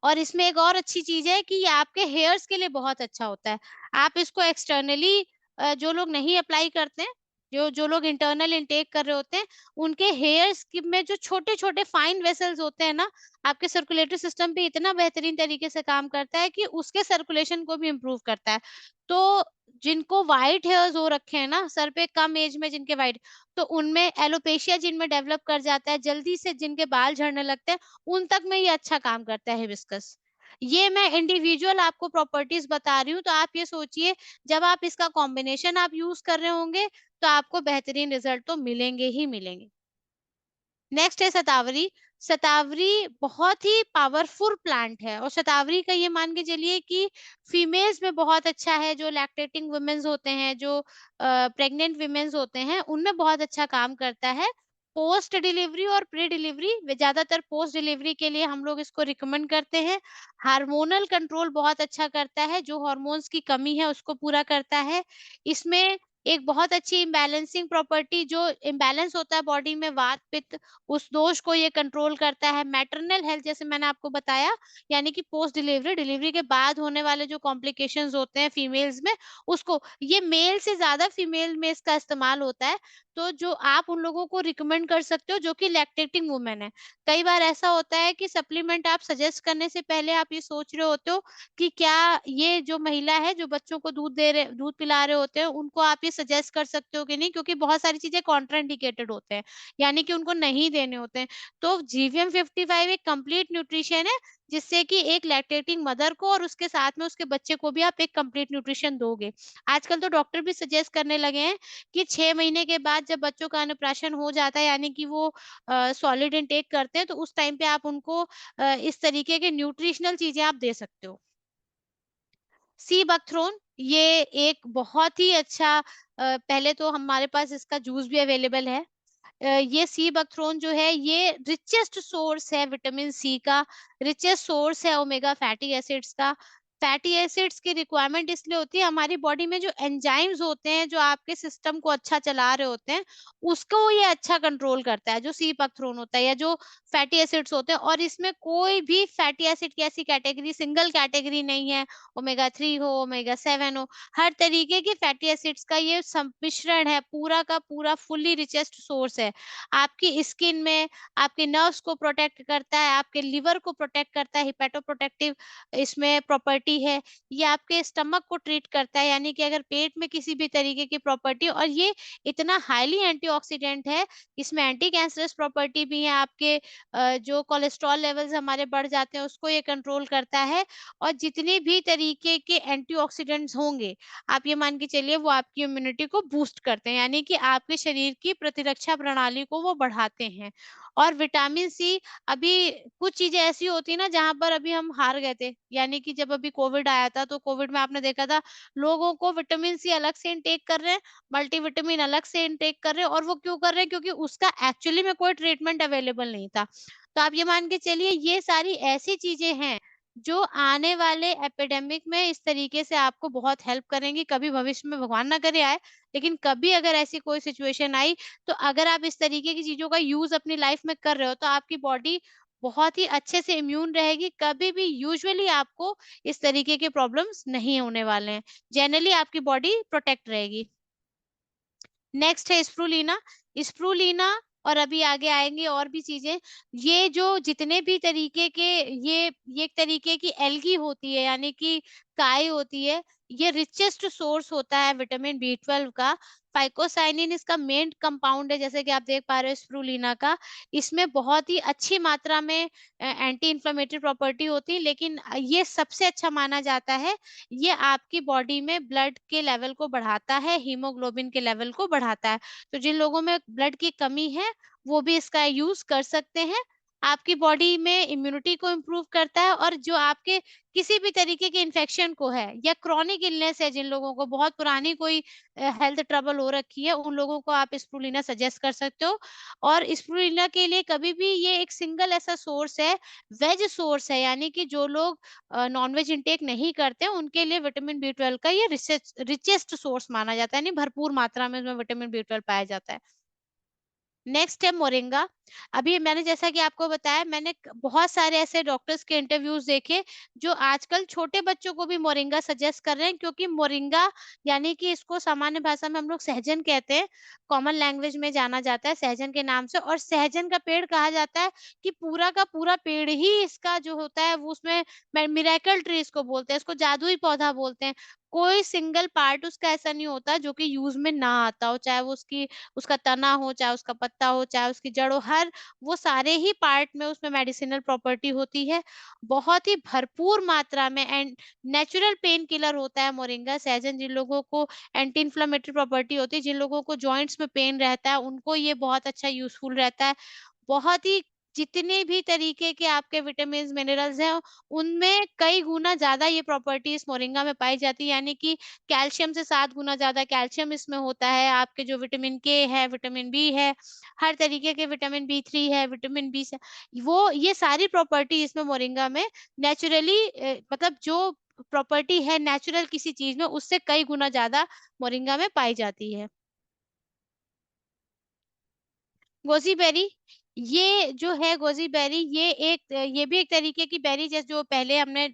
Speaker 2: और इसमें एक और अच्छी चीज़ है कि ये आपके हेयर्स के लिए बहुत अच्छा होता है। आप इसको एक्सटर्नली जो लोग नहीं अप्लाई करते हैं, जो जो लोग इंटरनल इनटेक कर रहे होते हैं, उनके हेयर्स की में जो छोटे-छोटे फाइन वेसल्स होते हैं ना, आपके सर्कुलेटरी सिस्टम पे इतना बेहतरीन तरीके से काम करता है कि उसके सर्कुलेशन को भी इम्प्रूव करता है। तो जिनको व्हाइट हेयर्स हो रखे हैं ना, सर पे कम एज में जिनके व्हाइट, तो उनमें एलोपेशिया जिनमें डेवलप कर जाता है, जल्दी से जिनके बाल झड़ने लगते हैं, उन तक में ये अच्छा काम करता है हिबिस्कस। ये मैं इंडिविजुअल आपको प्रॉपर्टीज़ बता रही हूँ, तो आप ये सोचिए जब आप इसका कॉम्बिनेशन आप यूज़ कर रहे होंगे, तो आपको बेहतरीन रिज़ल्ट तो मिलेंगे ही मिलेंगे। नेक्स्ट है शतावरी। शतावरी बहुत ही पावरफुल प्लांट है और शतावरी का ये मान के चलिए कि फीमेल्स में बहुत अच्छा है, जो लैक्टेटिंग वुमेन्स होते हैं, जो प्रेग्नेंट वुमेन्स होते हैं, उनमें बहुत अच्छा काम करता है। पोस्ट डिलीवरी और प्री डिलीवरी वे ज़्यादातर पोस्ट डिलीवरी के लिए हम लोग इसको रिकमेंड करते हैं। हार्मोनल कंट्रोल बहुत अच्छा करता है, जो हार्मोन्स की कमी है उसको पूरा करता है। इसमें एक बहुत अच्छी इम्बैलेंसिंग प्रॉपर्टी, जो इम्बैलेंस होता है बॉडी में वात पित्त, उस दोष को ये कंट्रोल करता है। मैटरनल हेल्थ जैसे मैंने आपको बताया, यानी कि पोस्ट डिलीवरी, डिलीवरी के बाद होने वाले जो कॉम्प्लिकेशंस होते हैं फीमेल्स में, उसको ये मेल से ज़्यादा फीमेल में इसका इस्तेमाल होता है। तो जो आप उन लोगों को रिकमेंड कर सकते हो जो कि लैक्टेटिंग वुमेन है। कई बार ऐसा होता है कि सप्लीमेंट आप सजेस्ट करने से पहले आप ये सोच रहे होते हो कि क्या ये जो महिला है, जो बच्चों को दूध पिला रहे होते हैं, उनको आप ये सजेस्ट कर सकते हो कि नहीं? क्योंकि बहुत सारी चीज़ें कॉन्ट्राइंडिकेटेड होते हैं। यानी कि उनको नहीं देने होते हैं। तो जीवीएम 55 एक कंप्लीट न्यूट्रिशन है, जिससे कि एक लैक्टेटिंग मदर को और उसके साथ में उसके बच्चे को भी आप एक कंप्लीट न्यूट्रिशन दोगे। आजकल तो डॉक्टर भी सजेस्ट करने लगे हैं कि 6 महीने के बाद जब बच्चों का अन्नप्राशन हो जाता है, यानी कि वो सॉलिड इनटेक करते हैं, तो उस टाइम पे आप उनको इस तरीके के न्यूट्रिशनल चीज़ें आप दे सकते हो। सी बकथ्रोन ये एक बहुत ही अच्छा पहले तो हमारे पास इसका जूस भी अवेलेबल है। ये सी बकथ्रोन जो है ये रिचेस्ट सोर्स है विटामिन सी का, रिचेस्ट सोर्स है ओमेगा फैटी एसिड्स का। फैटी एसिड्स की रिक्वायरमेंट इसलिए होती है, हमारी बॉडी में जो एंजाइम्स होते हैं, जो आपके सिस्टम को अच्छा चला रहे होते हैं, उसको ये अच्छा कंट्रोल करता है, जो सी बकथ्रोन होता है या जो फैटी एसिड्स होते हैं। और इसमें कोई भी फैटी एसिड की ऐसी कैटेगरी, सिंगल कैटेगरी नहीं है, ओमेगा 3 हो, ओमेगा 7 हो, हर तरीके के फैटी एसिड्स का ये सम्मिश्रण है, पूरा का पूरा फुल्ली रिचेस्ट सोर्स है। आपकी स्किन में आपके नर्व्स को प्रोटेक्ट करता है, आपके लिवर को प्रोटेक्ट करता है, हिपैटोप्रोटेक्टिव इसमें प्रॉपर्टी प्रॉपर्टी है, ये आपके स्टमक को ट्रीट करता है, यानी कि अगर पेट में किसी भी तरीके की प्रॉपर्टी, और ये इतना हाईली एंटीऑक्सीडेंट है, इसमें एंटी कैंसरस प्रॉपर्टी भी है, आपके जो कोलेस्ट्रॉल लेवल्स हमारे बढ़ जाते हैं उसको ये कंट्रोल करता है, और जितने भी तरीके के एंटीऑक्सीडेंट्स होंगे, आप ये मान के चलिए वो आपकी इम्यूनिटी को बूस्ट करते हैं, यानी कि आपके शरीर की प्रतिरक्षा प्रणाली को वो बढ़ाते हैं। और विटामिन सी, अभी कुछ चीजें ऐसी होती है ना जहां पर अभी हम हार गए थे, यानी कि जब अभी कोविड आया था तो कोविड में आपने देखा था लोगों को विटामिन सी अलग से इनटेक कर रहे हैं, मल्टीविटामिन अलग से इनटेक कर रहे हैं, और वो क्यों कर रहे हैं? क्योंकि उसका एक्चुअली में कोई ट्रीटमेंट अवेलेबल नहीं था। तो आप ये मान के चलिए ये सारी ऐसी चीजें हैं जो आने वाले एपिडेमिक में इस तरीके से आपको बहुत हेल्प करेंगी। कभी भविष्य में भगवान ना करे आए, लेकिन कभी अगर ऐसी कोई सिचुएशन आई, तो अगर आप इस तरीके की चीज़ों का यूज़ अपनी लाइफ में कर रहे हो, तो आपकी बॉडी बहुत ही अच्छे से इम्यून रहेगी। कभी भी यूजुअली आपको इस तरीके के प्रॉब्लम्स नहीं होने वाले हैं। जनरली आपकी बॉडी प्रोटेक्ट रहेगी। नेक्स्ट है स्प्रूलिना। स्प्रूलिना, और अभी आगे आएँगे और भी चीज़ें। ये जो जितने भी तरीके के ये एक तरीके की एल्गी होती है, यानी कि काई होती है। ये रिचेस्ट सोर्स होता है विटामिन बी12 का। फाइकोसाइनिन इसका मेन कंपाउंड है, जैसे कि आप देख पा रहे हो स्प्रूलिना का। इसमें बहुत ही अच्छी मात्रा में एंटी इन्फ्लेमेटरी प्रॉपर्टी होती है, लेकिन ये सबसे अच्छा माना जाता है। ये आपकी बॉडी में ब्लड के लेवल को बढ़ाता है, हीमोग्लोबिन के लेवल को बढ़ाता है। तो जिन लोगों में ब्लड की कमी है, वो भी इसका यूज़ कर सकते हैं। आपकी बॉडी में इम्यूनिटी को इम्प्रूव करता है, और जो आपके किसी भी तरीके के इन्फेक्शन को है या क्रॉनिक इलनेस है, जिन लोगों को बहुत पुरानी कोई हेल्थ ट्रबल हो रखी है, उन लोगों को आप स्प्रूलिना सजेस्ट कर सकते हो। और स्प्रूलिना के लिए कभी भी ये एक सिंगल ऐसा सोर्स है, वेज सोर्स है, यानी कि जो लोग नॉन-वेज इंटेक नहीं करते हैं, उनके लिए विटामिन बी12 का ये रिचेस्ट सोर्स माना जाता है, यानी भरपूर मात्रा में इसमें विटामिन बी12 पाया जाता है। नेक्स्ट है मोरिंगा। अभी मैंने जैसा कि आपको बताया, मैंने बहुत सारे ऐसे डॉक्टर्स के इंटरव्यूज देखे जो आजकल छोटे बच्चों को भी मोरिंगा सजेस्ट कर रहे हैं, क्योंकि मोरिंगा, यानी कि इसको सामान्य भाषा में हम लोग सहजन कहते हैं, कॉमन लैंग्वेज में जाना जाता है सहजन के नाम से। और सहजन का पेड़ कहा जाता है कि पूरा का पूरा पेड़ ही इसका जो होता है वो उसमें मिरेकल ट्री इसको बोलते हैं, इसको जादुई पौधा बोलते हैं। कोई सिंगल पार्ट उसका ऐसा नहीं होता जो कि यूज में ना आता हो, चाहे वो उसका तना हो, चाहे उसका पत्ता हो, चाहे उसकी जड़ हो, हर वो सारे ही पार्ट में उसमें मेडिसिनल प्रॉपर्टी होती है। बहुत ही भरपूर मात्रा में एंड नेचुरल पेन किलर होता है मोरिंगा। सहजन, जिन लोगों को एंटी इन्फ्लेमेटरी प्रॉपर्टी होती है, जिन लोगों को जॉइंट्स में पेन रहता है, उनको ये बहुत अच्छा यूज़फुल रहता है। बहुत ही जितने भी तरीके के आपके विटामिन्स, मिनरल्स हैं, उनमें कई गुना ज़्यादा ये प्रॉपर्टीज़ मोरिंगा में पाई जाती है, यानी कि कैल्शियम से 7 गुना ज़्यादा कैल्शियम इसमें होता है। आपके जो विटामिन के है, विटामिन बी है, हर तरीके के विटामिन बी3 है, विटामिन बी से वो ये सारी प्रॉपर्टी इसमें मोरिंगा में नेचुरली मतलब जो प्रॉपर्टी है नेचुरल किसी चीज़ में, उससे कई गुना ज़्यादा मोरिंगा में पाई जाती है। गोजी बेरी, ये जो है गोजी बेरी, ये भी एक तरीके की बेरी जैसे जो पहले हमने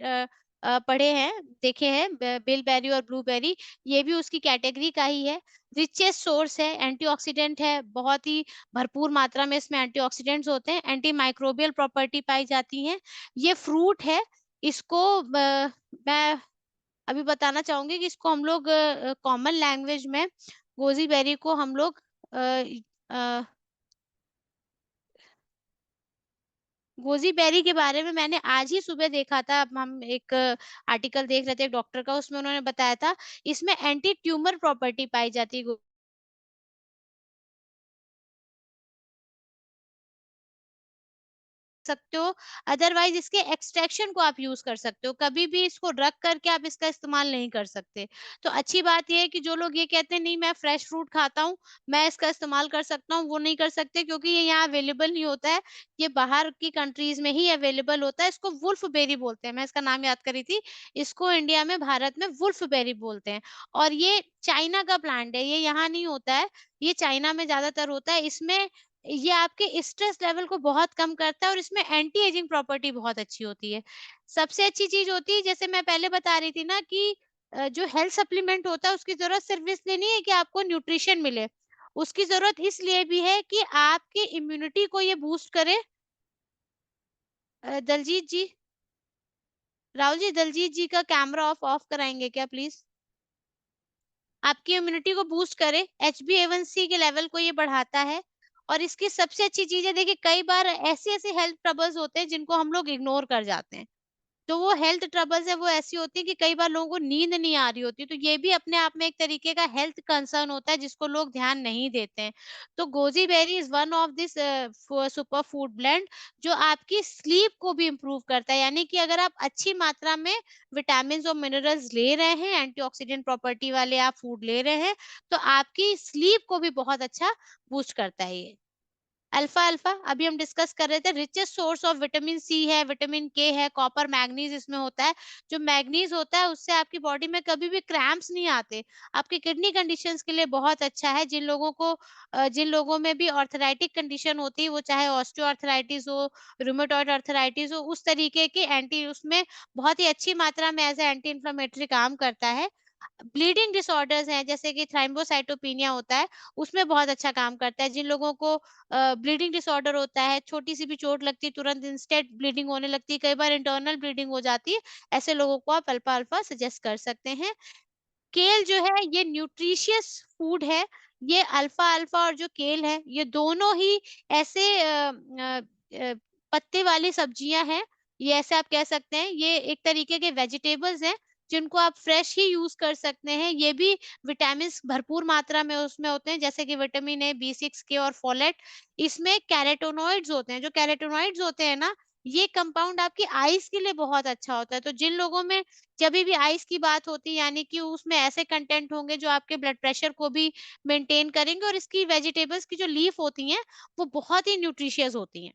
Speaker 2: पढ़े हैं, देखे हैं, बिलबेरी और ब्लूबेरी, ये भी उसकी कैटेगरी का ही है। रिचेस्ट सोर्स है, एंटीऑक्सीडेंट है, बहुत ही भरपूर मात्रा में इसमें एंटीऑक्सीडेंट्स होते हैं, एंटी माइक्रोबियल प्रॉपर्टी पाई जाती हैं। ये फ्रूट है, इसको मैं अभी बताना चाहूँगी कि इसको हम लोग कॉमन लैंग्वेज में गोजी बेरी को हम लोग अ, अ गोजी बेरी के बारे में मैंने आज ही सुबह देखा था। अब हम एक आर्टिकल देख रहे थे एक डॉक्टर का, उसमें उन्होंने बताया था इसमें एंटी ट्यूमर प्रॉपर्टी पाई जाती है। सकते हो, अदरवाइज़ इसके एक्सट्रैक्शन को आप यूज़ कर सकते हो। कभी भी इसको रख कर के आप इसका इस्तेमाल नहीं कर सकते। तो अच्छी बात ये है कि जो लोग ये कहते हैं नहीं मैं फ्रेश फ्रूट खाता हूँ, मैं इसका इस्तेमाल कर सकता हूँ, वो नहीं कर सकते, क्योंकि ये यहाँ अवेलेबल नहीं होता है। ये बाहर की कंट्रीज़ में ही अवेलेबल होता है। इसको वुल्फ बेरी बोलते हैं, मैं इसका नाम याद कर रही थी। इसको इंडिया में, भारत में वुल्फ बेरी बोलते हैं, और ये चाइना का प्लांट है, ये यहाँ नहीं होता है, ये चाइना में ज़्यादातर होता है। इसमें ये आपके स्ट्रेस लेवल को बहुत कम करता है, और इसमें एंटी एजिंग प्रॉपर्टी बहुत अच्छी होती है। सबसे अच्छी चीज़ होती है, जैसे मैं पहले बता रही थी ना कि जो हेल्थ सप्लीमेंट होता है उसकी ज़रूरत सिर्फ़ इसलिए नहीं है कि आपको न्यूट्रिशन मिले। उसकी ज़रूरत इसलिए भी है कि आपकी इम्यूनिटी को ये बूस्ट करे। दलजीत जी, राहुल जी, दलजीत जी का कैमरा ऑफ कराएंगे क्या प्लीज? आपकी इम्यूनिटी को बूस्ट करे, HbA1c के लेवल को ये बढ़ाता है। और इसकी सबसे अच्छी चीज़ है, देखिए कई बार ऐसे-ऐसे हेल्थ ट्रबल्स होते हैं जिनको हम लोग इग्नोर कर जाते हैं। तो वो हेल्थ ट्रबल्स है वो ऐसी होती है कि कई बार लोगों को नींद नहीं आ रही होती, तो ये भी अपने आप में एक तरीके का हेल्थ कंसर्न होता है जिसको लोग ध्यान नहीं देते हैं। तो goji berry is one of this super food blend जो आपकी स्लीप को भी इम्प्रूव करता है, यानी कि अगर आप अच्छी मात्रा में विटामिन और मिनरल्स ले रहे हैं, एंटीऑक्सीडेंट प्रॉपर्टी वाले आप फूड ले रहे हैं, तो आपकी स्लीप को भी बहुत अच्छा बूस्ट करता है ये। अल्फा अल्फा अभी हम डिस्कस कर रहे थे, richest source of vitamin C है, विटामिन के है, कॉपर मैग्नीज इसमें होता है। जो मैग्नीज होता है उससे आपकी बॉडी में कभी भी क्रैम्प्स नहीं आते। आपकी किडनी कंडीशंस के लिए बहुत अच्छा है। जिन लोगों में भी ऑर्थराइटिक कंडीशन होती है, वो चाहे ऑस्टियोआर्थराइटिस हो, रूमेटॉइड आर्थराइटिस हो, उस तरीके के एंटी उसमें बहुत ही अच्छी मात्रा में एज ए एंटी इन्फ्लेमेटरी काम करता है। ब्लीडिंग डिसऑर्डर्स हैं जैसे कि थ्राइम्बोसाइटोपिनिया होता है, उसमें बहुत अच्छा काम करता है। जिन लोगों को ब्लीडिंग डिसऑर्डर होता है, छोटी-सी भी चोट लगती है, तुरंत इंस्टेंट ब्लीडिंग होने लगती है, कई बार इंटरनल ब्लीडिंग हो जाती है, ऐसे लोगों को आप अल्फा-अल्फा सजेस्ट कर सकते हैं। केल जो है ये न्यूट्रिशियस फूड है। ये अल्फा-अल्फा और जो केल है, ये दोनों ही ऐसे पत्ते वाली सब्जियाँ हैं। ये ऐसे आप कह सकते हैं, ये एक तरीके के वेजिटेबल्स हैं, जिनको आप फ्रेश ही यूज़ कर सकते हैं। ये भी विटामिन्स भरपूर मात्रा में उसमें होते हैं, जैसे कि विटामिन ए, बी6, के और फोलेट। इसमें कैरोटीनॉइड्स होते हैं, जो कैरोटीनॉइड्स होते हैं ना, ये कंपाउंड आपकी आईज़ के लिए बहुत अच्छा होता है। तो जिन लोगों में जभी भी आइस की बात होती है यानी कि उसमें ऐसे कंटेंट होंगे जो आपके ब्लड प्रेशर को भी मेंटेन करेंगे और इसकी वेजिटेबल्स की जो लीफ होती हैं, वो बहुत ही न्यूट्रिशियस होती हैं।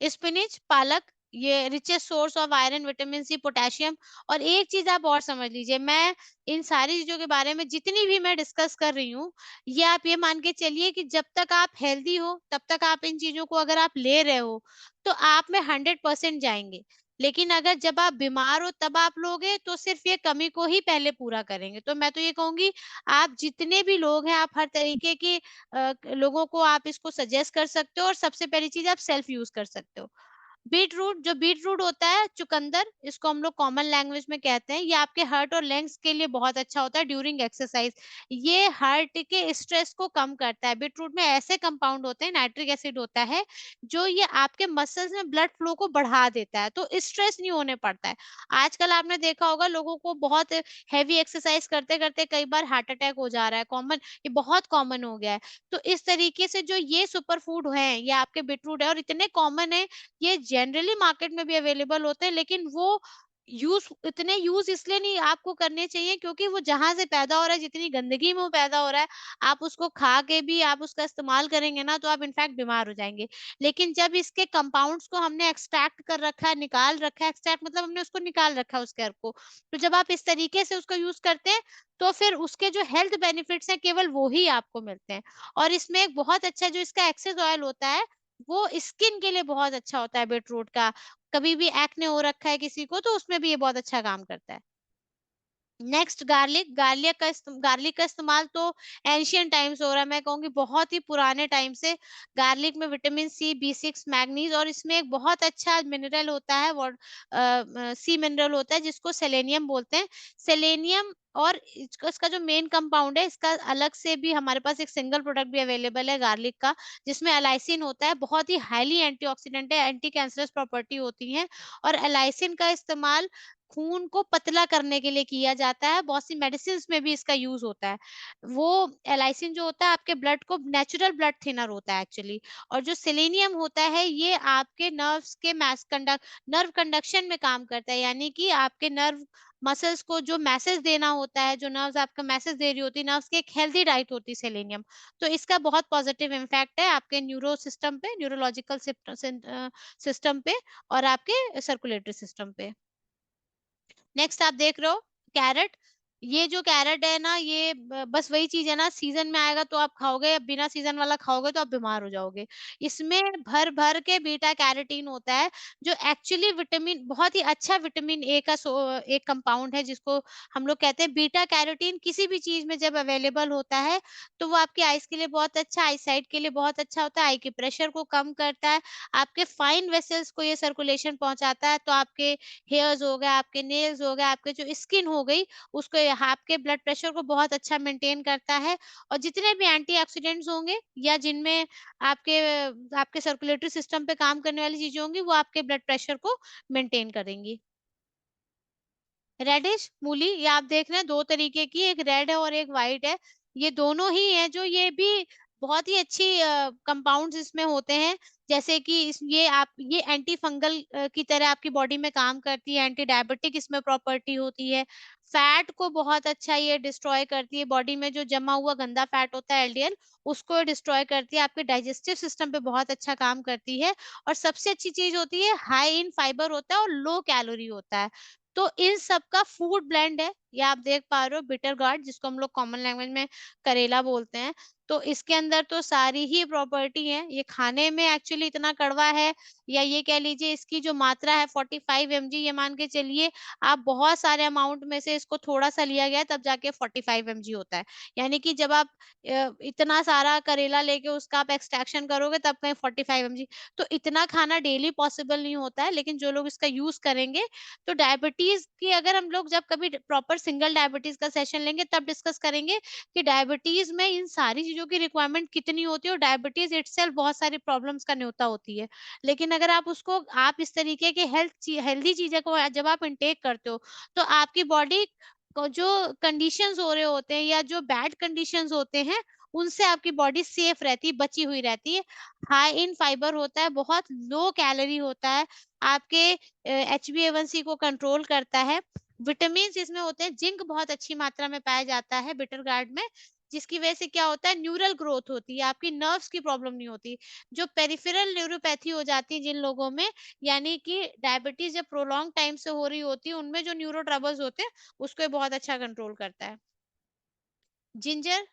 Speaker 2: स्पिनच, पालक, ये richest source of iron, vitamin C, potassium. और एक चीज़ आप और समझ लीजिए, मैं इन सारी चीज़ों के बारे में जितनी भी मैं डिस्कस कर रही हूँ, ये आप ये मान के चलिए कि जब तक आप हेल्दी हो, तब तक आप इन चीज़ों को अगर आप ले रहे हो, तो आप में 100% जाएँगे। लेकिन अगर जब आप बीमार हो तब आप लोगे, तो सिर्फ़ ये कमी को ही पहले पूरा करेंगे। तो मैं तो ये कहूँगी, आप जितने भी लोग हैं, आप हर तरीके के लोगों को आप इसको सजेस्ट कर सकते हो और सबसे पहली चीज़ आप सेल्फ यूज़ कर सकते हो। बीट रूट होता है, चुकंदर, इसको हम लोग कॉमन लैंग्वेज में कहते हैं, ये आपके हार्ट और लंग्स के लिए बहुत अच्छा होता है ड्यूरिंग एक्सरसाइज। ये हार्ट के स्ट्रेस को कम करता है। बीट रूट में ऐसे कंपाउंड होते हैं, नाइट्रिक एसिड होता है, जो ये आपके मसल्स में ब्लड फ्लो को बढ़ा देता है, तो स्ट्रेस नहीं होने पड़ता है। आजकल आपने देखा होगा लोगों को बहुत हेवी एक्सरसाइज करते-करते कई बार हार्ट अटैक हो जा रहा है, ये बहुत कॉमन हो गया है। तो इस तरीके से जो ये सुपर फूड हैं, ये आपके बीटरूट है और इतने कॉमन है, ये जनरली मार्केट में भी अवेलेबल होते हैं, लेकिन वो इतने यूज़ इसलिए नहीं आपको करने चाहिए क्योंकि वो जहाँ से पैदा हो रहा है, जितनी गंदगी में वो पैदा हो रहा है, आप उसको खा के भी आप उसका इस्तेमाल करेंगे ना, तो आप इनफैक्ट बीमार हो जाएँगे। लेकिन जब इसके कंपाउंड्स को हमने एक्सट्रैक्ट कर रखा है, निकाल रखा है, एक्सट्रैक्ट मतलब हमने उसको निकाल रखा है उस केयर को, तो जब आप इस तरीके से उसको यूज़ करते हैं, तो फिर उसके जो हेल्थ बेनिफिट्स हैं, केवल वो ही आपको मिलते हैं। और इसमें एक बहुत अच्छा जो इसका एक्सेस ऑयल होता है, वो स्किन के लिए बहुत अच्छा होता है बीटरूट का। कभी भी एक्ने हो रखा है किसी को तो उसमें भी ये बहुत अच्छा काम करता है। नेक्स्ट गार्लिक का इस्तेमाल तो एंशिएंट टाइम से हो रहा है। मैं कहूँगी बहुत ही पुराने टाइम से गार्लिक में विटामिन सी, बी6, मैग्नीज़ और इसमें एक बहुत अच्छा मिनरल होता है सी मिनरल होता है जिसको सेलेनियम बोलते हैं। सेलेनियम और इसका जो मेन कंपाउंड है, इसका अलग से भी हमारे पास एक सिंगल प्रोडक्ट भी अवेलेबल है गार्लिक का, जिसमें एलाइसिन होता है। बहुत ही हाइली एंटीऑक्सीडेंट है, एंटी कैंसरस प्रॉपर्टी होती हैं और एलाइसिन का इस्तेमाल खून को पतला करने के लिए किया जाता है, बहुत सी मेडिसिन्स में भी इसका यूज़ होता है। वो एलाइसिन जो होता है आपके ब्लड को नेचुरल ब्लड थिनर होता है एक्चुअली। और जो सेलेनियम होता है ये आपके नर्व कंडक्शन में काम करता है, यानी कि आपके नर्व मसल्स को जो मैसेज देना होता है, जो नर्व्स आपको मैसेज दे रही होती है, नर्व्स की एक हेल्दी डाइट होती है सेलेनियम। तो इसका बहुत पॉजिटिव इम्पैक्ट है आपके न्यूरोलॉजिकल सिस्टम पे और आपके सर्कुलेटरी सिस्टम पे। नेक्स्ट आप देख रहे हो कैरेट। ये जो कैरेट है ना, ये बस वही चीज़ है ना, सीज़न में आएगा तो आप खाओगे, अब बिना सीज़न वाला खाओगे तो आप बीमार हो जाओगे। इसमें भर-भर के बीटा कैरोटीन होता है, जो एक्चुअली विटामिन, बहुत ही अच्छा विटामिन ए का एक कंपाउंड है, जिसको हम लोग कहते हैं बीटा कैरोटीन। किसी भी चीज़ में जब अवेलेबल होता है, तो वो आपकी आइज़ के लिए बहुत अच्छा, आई साइट के लिए बहुत अच्छा होता है, आई के प्रेशर को कम करता है, आपके फाइन वेसल्स को ये सर्कुलेशन पहुँचाता है, तो आपके हेयर्स हो गए, आपके नेल्स हो गए, आपके जो स्किन हो गई, उसको आपके ब्लड प्रेशर को बहुत अच्छा मेंटेन करता है। और जितने भी एंटीऑक्सीडेंट्स होंगे, या जिनमें आपके आपके सर्कुलेटरी सिस्टम पे काम करने वाली चीजें होंगी, वो आपके ब्लड प्रेशर को मेंटेन करेंगी। रेडिश मूली, ये आप देख रहे हैं 2 तरीके की, एक रेड है और एक व्हाइट है। ये दोनों ही हैं, जो ये भी बहुत ही अच्छी कंपाउंड्स इसमें होते हैं। जैसे कि ये एंटी फंगल की तरह आपकी बॉडी में काम करती है, एंटी डायबिटिक इसमें प्रॉपर्टी होती है। फैट को बहुत अच्छा ये डिस्ट्रॉय करती है, बॉडी में जो जमा हुआ गंदा फैट होता है एलडीएल, उसको डिस्ट्रॉय करती है, आपके डाइजेस्टिव सिस्टम पे बहुत अच्छा काम करती है। और सबसे अच्छी चीज़ होती है, हाई इन फाइबर होता है और लो कैलोरी होता है। तो इन सब का फूड ब्लेंड है, ये आप देख पा रहे हो, बिटर गार्ड, जिसको हम लोग कॉमन लैंग्वेज में करेला बोलते हैं। तो इसके अंदर तो सारी ही प्रॉपर्टी है। ये खाने में एक्चुअली इतना कड़वा है, या ये कह लीजिए इसकी जो मात्रा है 45 mg, ये मान के चलिए आप बहुत सारे अमाउंट में से इसको थोड़ा सा लिया गया है, तब जाके 45 mg होता है। यानी कि जब आप इतना सारा करेला लेके उसका आप एक्सट्रैक्शन करोगे, तब कहीं 45 mg। तो इतना खाना डेली पॉसिबल नहीं होता है, लेकिन जो लोग इसका यूज करेंगे, तो डायबिटीज की, अगर हम लोग जब कभी प्रॉपर सिंगल डायबिटीज का सेशन लेंगे, तब डिस्कस करेंगे कि डायबिटीज में इन सारी चीजों की रिक्वायरमेंट कितनी होती है, और डायबिटीज इटसेल्फ बहुत सारी प्रॉब्लम्स का न्योता होती है। लेकिन अगर आप इस तरीके के हेल्दी चीजें को जब आप इंटेक करते हो, तो आपकी बॉडी को जो कंडीशंस हो रहे होते हैं, या जो बैड कंडीशंस होते हैं, उनसे आपकी बॉडी सेफ रहती है, बची हुई रहती है। हाई इन फाइबर होता है, बहुत लो कैलोरी होता है, आपके HbA1c को कंट्रोल करता है। विटामिन्स इसमें होते हैं, जिंक बहुत अच्छी मात्रा में पाया जाता है बिटर गार्ड में, जिसकी वजह से क्या होता है, न्यूरल ग्रोथ होती है, आपकी नर्व्स की प्रॉब्लम नहीं होती। जो पेरिफेरल न्यूरोपैथी हो जाती है जिन लोगों में, यानी कि डायबिटीज जब प्रोलॉन्ग टाइम से हो रही होती है, उनमें जो न्यूरो ट्रबल्स होते हैं, उसको ये बहुत अच्छा कंट्रोल करता है। जिंजर।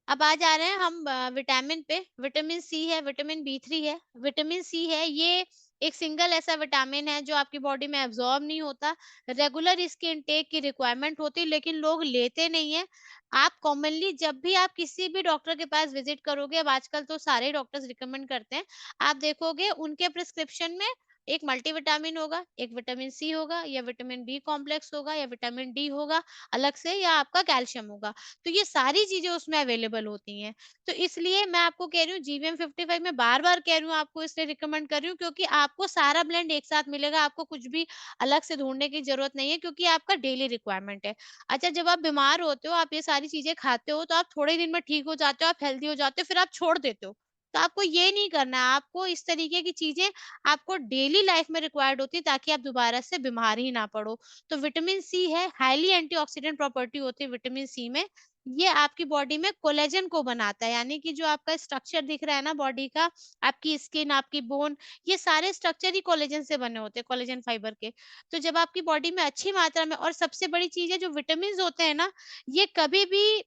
Speaker 2: अब आ जा रहे हैं हम विटामिन पे। विटामिन सी है, विटामिन बी3 है। विटामिन सी है, ये एक सिंगल ऐसा विटामिन है जो आपकी बॉडी में एब्जॉर्ब नहीं होता। रेगुलर इसकी इनटेक की रिक्वायरमेंट होती है, लेकिन लोग लेते नहीं है। आप कॉमनली जब भी आप किसी भी डॉक्टर के पास विजिट करोगे, अब आजकल तो सारे डॉक्टर्स रिकमेंड करते हैं, आप देखोगे उनके प्रिस्क्रिप्शन में एक मल्टीविटामिन होगा, एक विटामिन सी होगा, या विटामिन बी कॉम्प्लेक्स होगा, या विटामिन डी होगा अलग से, या आपका कैल्शियम होगा। तो ये सारी चीज़ें उसमें अवेलेबल होती हैं। तो इसलिए मैं आपको कह रही हूँ, जीवीएम 55 मैं बार-बार कह रही हूँ, आपको इसलिए रिकमेंड कर रही हूँ, क्योंकि आपको सारा ब्लेंड एक साथ मिलेगा, आपको कुछ भी अलग से ढूँढने की ज़रूरत नहीं है, क्योंकि आपका डेली रिक्वायरमेंट है। अच्छा, जब आप बीमार होते हो, आप ये सारी चीज़ें खाते हो, तो आप थोड़े ही दिन में ठीक हो जाते हो, आप हेल्दी हो जाते हो, फिर आप छोड़ देते हो। तो आपको ये नहीं करना है, आपको इस तरीके की चीज़ें आपको डेली लाइफ में रिक्वायर्ड होती है, ताकि आप दोबारा से बीमार ही ना पड़ो। तो विटामिन सी है, हाइली एंटीऑक्सीडेंट प्रॉपर्टी होती है विटामिन सी में। ये आपकी बॉडी में कोलेजन को बनाता है, यानी कि जो आपका स्ट्रक्चर दिख रहा है ना बॉडी का, आपकी स्किन, आपकी बोन, ये सारे स्ट्रक्चर ही कोलेजन से बने होते हैं, कोलेजन फाइबर के। तो जब आपकी बॉडी में अच्छी मात्रा में, और सबसे बड़ी चीज़ है, जो विटामिन्स होते हैं ना, ये कभी भी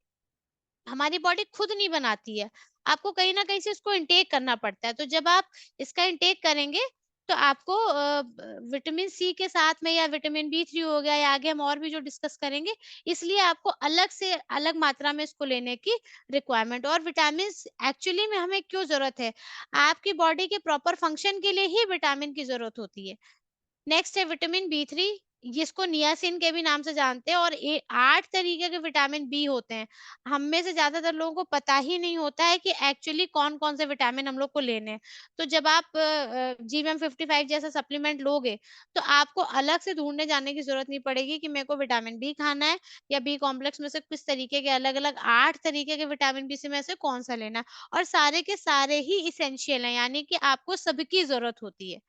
Speaker 2: हमारी बॉडी खुद नहीं बनाती है। आपको कहीं न कहीं से इसको इनटेक करना पड़ता है। तो जब आप इसका इनटेक करेंगे, तो आपको विटामिन सी के साथ में, या विटामिन बी3 हो गया, या आगे हम और भी जो डिस्कस करेंगे, इसलिए आपको अलग से अलग मात्रा में इसको लेने की रिक्वायरमेंट। और विटामिन्स एक्चुअली में हमें क्यों ज़रूरत है? आपकी बॉडी के प्रॉपर फंक्शन के लिए ही विटामिन की ज़रूरत होती है। नेक्स्ट है विटामिन बी3, जिसको नियासिन के भी नाम से जानते हैं, और 8 तरीके के विटामिन बी होते हैं। हम में से ज़्यादातर लोगों को पता ही नहीं होता है कि एक्चुअली कौन-कौन से विटामिन हम लोग को लेने हैं। तो जब आप जीवीएम 55 जैसा सप्लीमेंट लोगे, तो आपको अलग से ढूँढने जाने की ज़रूरत नहीं पड़ेगी कि मेरे को विटामिन बी खाना है, या बी कॉम्प्लेक्स में से किस तरीके के अलग-अलग 8 तरीके के विटामिन बी से में से कौन-सा लेना है। और सारे के सारे ही एसेंशियल हैं, यानी कि आपको सबकी ज़रूरत होती है।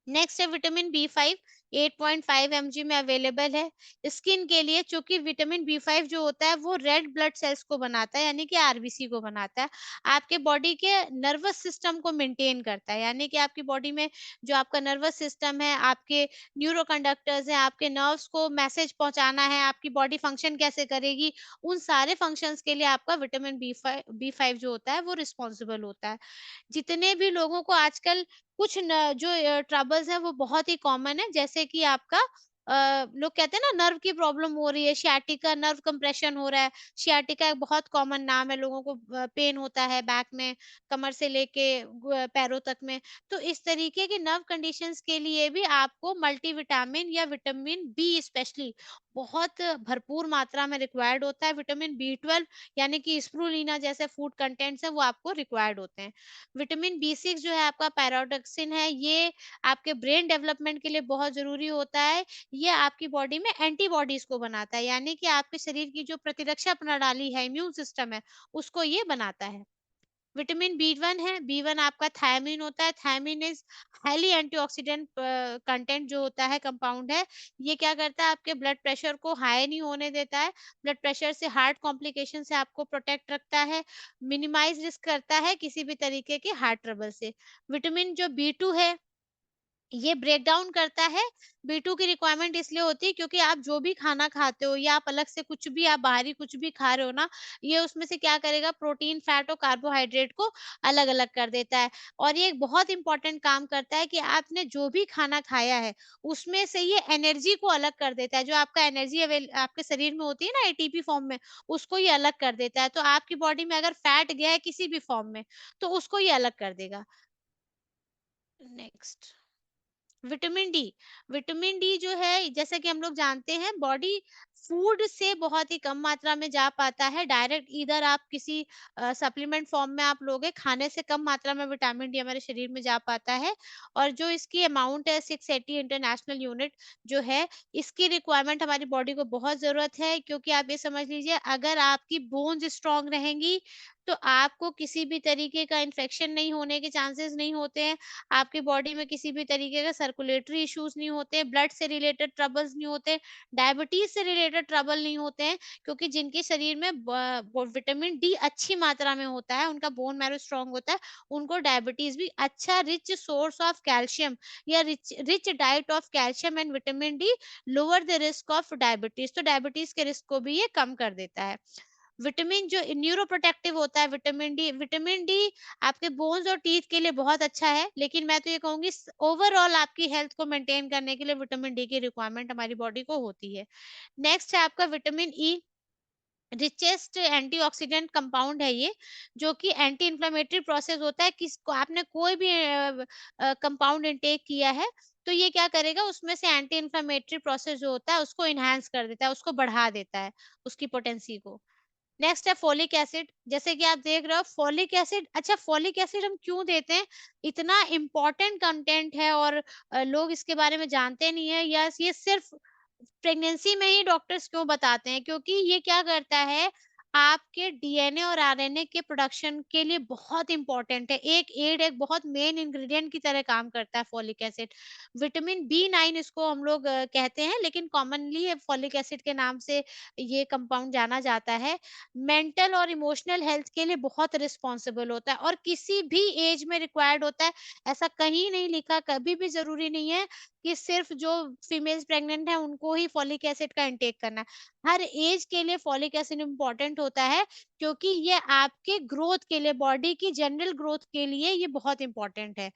Speaker 2: नेक्स्ट है विटामिन बी5। 8.5 mg में अवेलेबल है। स्किन के लिए चूँकि विटामिन बी5 जो होता है वो रेड ब्लड सेल्स को बनाता है, यानी कि आरबीसी को बनाता है। आपके बॉडी के नर्वस सिस्टम को मेंटेन करता है, यानी कि आपकी बॉडी में जो आपका नर्वस सिस्टम है, आपके न्यूरोकंडक्टर्स हैं, आपके नर्व्स को मैसेज पहुँचाना है, आपकी बॉडी फंक्शन कैसे करेगी, उन सारे फंक्शंस के लिए आपका विटामिन बी5 जो होता है वो रिस्पॉन्सिबल होता है। जितने भी लोगों को आजकल कुछ न जो ट्रबल्स हैं वो बहुत ही कॉमन है, जैसे कि आपका लोग कहते हैं ना नर्व की प्रॉब्लम हो रही है, सियाटिका नर्व कंप्रेशन हो रहा है। सियाटिका एक बहुत कॉमन नाम है, लोगों को पेन होता है बैक में, कमर से लेके पैरों तक में। तो इस तरीके की नर्व कंडीशंस के लिए भी आपको मल्टीविटामिन या विटामिन बी स्पेशली बहुत भरपूर मात्रा में रिक्वायर्ड होता है। विटामिन बी12 यानी कि स्प्रुलिना जैसे फूड कंटेंट्स हैं वो आपको रिक्वायर्ड होते हैं। विटामिन बी6 जो है आपका पैराडॉक्सिन है, ये आपके ब्रेन डेवलपमेंट के लिए बहुत ज़रूरी होता है। ये आपकी बॉडी में एंटीबॉडीज़ को बनाता है, यानी कि आपके शरीर की जो प्रतिरक्षा प्रणाली है, इम्यून सिस्टम है, उसको ये बनाता है। विटामिन बी1 है, बी1 आपका थायमिन होता है, thiamine is highly antioxidant content जो होता है, कंपाउंड है। ये क्या करता है आपके ब्लड प्रेशर को हाई नहीं होने देता है, ब्लड प्रेशर से हार्ट कॉम्प्लिकेशन से आपको प्रोटेक्ट रखता है, मिनिमाइज़ रिस्क करता है किसी भी तरीके के हार्ट ट्रबल से। विटामिन जो बी2 है ये ब्रेक डाउन करता है। बी2 की रिक्वायरमेंट इसलिए होती है क्योंकि आप जो भी खाना खाते हो या आप अलग से कुछ भी आप बाहरी कुछ भी खा रहे हो ना, ये उसमें से क्या करेगा प्रोटीन, फैट और कार्बोहाइड्रेट को अलग-अलग कर देता है। और ये एक बहुत इंपॉर्टेंट काम करता है कि आपने जो भी खाना खाया है, उसमें से ये एनर्जी को अलग कर देता है। जो आपका एनर्जी आपके शरीर में होती है ना एटीपी फॉर्म में, उसको ये अलग कर देता है। तो आपकी बॉडी में अगर फैट गया है किसी भी फॉर्म में, तो उसको ये अलग कर देगा। Next. Vitamin D vitamin D जो है जैसा कि हम लोग जानते हैं बॉडी फूड से बहुत ही कम मात्रा में जा पाता है डायरेक्ट इधर आप किसी सप्लीमेंट फॉर्म में आप लोगे खाने से कम मात्रा में विटामिन डी हमारे शरीर में जा पाता है और जो इसकी अमाउंट है 680 इंटरनेशनल यूनिट जो है इसकी रिक्वायरमेंट हमारी बॉडी को बहुत जरूरत है क्योंकि आप ये समझ लीजिए अगर आपकी बोन्स स्ट्रांग रहेंगी तो आपको किसी भी तरीके का इन्फेक्शन नहीं होने के चांसेस नहीं होते हैं आपकी बॉडी में किसी भी तरीके का सर्कुलेटरी इश्यूज नहीं होते, ब्लड से रिलेटेड ट्रबल्स नहीं होते, डायबिटीज से रिलेटेड ट्रबल नहीं होते हैं क्योंकि जिनके शरीर में विटामिन डी अच्छी मात्रा में होता है, उनका बोन मैरो स्ट्रांग होता है, उनको डायबिटीज भी अच्छा रिच सोर्स ऑफ कैल्शियम या rich rich diet of calcium and vitamin D lower the risk of diabetes तो डायबिटीज के रिस्क को भी ये कम कर देता है। विटामिन जो न्यूरो प्रोटेक्टिव होता है विटामिन डी आपके बोन्स और टीथ के लिए बहुत अच्छा है लेकिन मैं तो ये कहूंगी ओवरऑल आपकी हेल्थ को मेंटेन करने के लिए विटामिन डी की रिक्वायरमेंट हमारी बॉडी को होती है। नेक्स्ट है आपका vitamin E richest antioxidant compound है ये जो कि एंटी इन्फ्लेमेटरी प्रोसेस होता है किसको आपने कोई भी कंपाउंड इनटेक किया है तो ये क्या करेगा उसमें से एंटी इन्फ्लेमेटरी प्रोसेस जो होता है उसको इनहेंस कर देता है उसको बढ़ा देता है उसकी पोटेंसी को। नेक्स्ट है फोलिक एसिड जैसे कि आप देख रहे हो फोलिक एसिड अच्छा फोलिक एसिड हम क्यों देते हैं इतना इम्पोर्टेंट कंटेंट है और लोग इसके बारे में जानते नहीं है या ये सिर्फ प्रेगनेंसी में ही डॉक्टर्स क्यों बताते हैं क्योंकि ये क्या करता है आपके डीएनए और आरएनए के प्रोडक्शन के लिए बहुत इंपॉर्टेंट है एक बहुत मेन इंग्रेडिएंट की तरह काम करता है फोलिक एसिड। विटामिन बी9 इसको हम लोग कहते हैं लेकिन कॉमनली फोलिक एसिड के नाम से ये कंपाउंड जाना जाता है। मेंटल और इमोशनल हेल्थ के लिए बहुत रिस्पॉन्सिबल होता है और किसी भी एज में रिक्वायर्ड होता है। ऐसा कहीं नहीं लिखा कभी भी जरूरी नहीं है कि सिर्फ जो फीमेल्स प्रेग्नेंट है उनको ही फॉलिक एसिड का इंटेक करना है। हर एज के लिए फॉलिक एसिड इम्पोर्टेंट होता है क्योंकि ये आपके ग्रोथ के लिए बॉडी की जनरल ग्रोथ के लिए ये बहुत इंपॉर्टेंट है।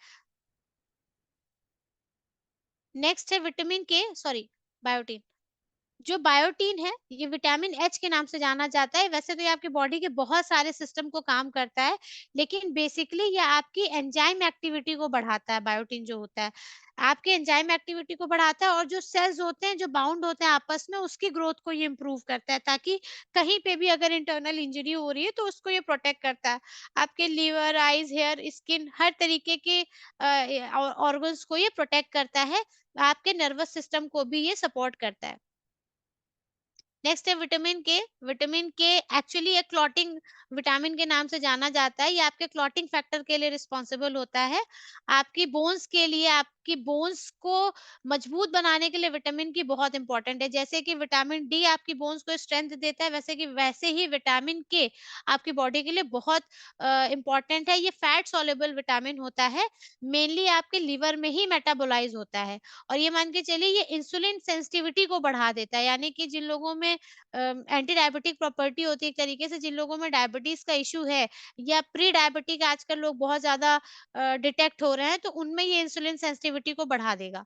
Speaker 2: नेक्स्ट है विटामिन के सॉरी बायोटिन जो बायोटीन है ये विटामिन एच के नाम से जाना जाता है वैसे तो ये आपकी बॉडी के बहुत सारे सिस्टम को काम करता है लेकिन बेसिकली ये आपकी एंजाइम एक्टिविटी को बढ़ाता है बायोटीन जो होता है आपके एंजाइम एक्टिविटी को बढ़ाता है और जो सेल्स होते हैं जो बाउंड होते हैं आपस में उसकी ग्रोथ को ये इम्प्रूव करता है ताकि कहीं पे भी अगर इंटरनल इंजरी हो रही है तो उसको ये प्रोटेक्ट करता है आपके लीवर आईज हेयर स्किन हर तरीके के ऑर्गन्स को ये प्रोटेक्ट करता है आपके नर्वस सिस्टम को भी ये सपोर्ट करता है। नेक्स्ट है विटामिन के। विटामिन के एक्चुअली एक क्लॉटिंग विटामिन के नाम से जाना जाता है। ये आपके क्लॉटिंग फैक्टर के लिए रिस्पॉन्सिबल होता है। आपकी बोन्स के लिए, आपकी बोन्स को मजबूत बनाने के लिए विटामिन की बहुत इंपॉर्टेंट है। जैसे कि विटामिन डी आपकी बोन्स को स्ट्रेंथ देता है, वैसे ही विटामिन के आपकी बॉडी के लिए बहुत इंपॉर्टेंट है। ये फैट सॉल्युबल विटामिन होता है। मेनली आपके लिवर में ही मेटाबोलाइज होता है। और ये मान के चलिए ये इंसुलिन सेंसिटिविटी को बढ़ा देता है, यानी कि जिन लोगों में एंटी डायबिटिक प्रॉपर्टी होती है, एक तरीके से जिन लोगों में डायबिटीज का इश्यू है या प्री डायबिटिक आजकल लोग बहुत ज्यादा डिटेक्ट हो रहे हैं, तो उनमें ये इंसुलिन सेंसिटिविटी को बढ़ा देगा।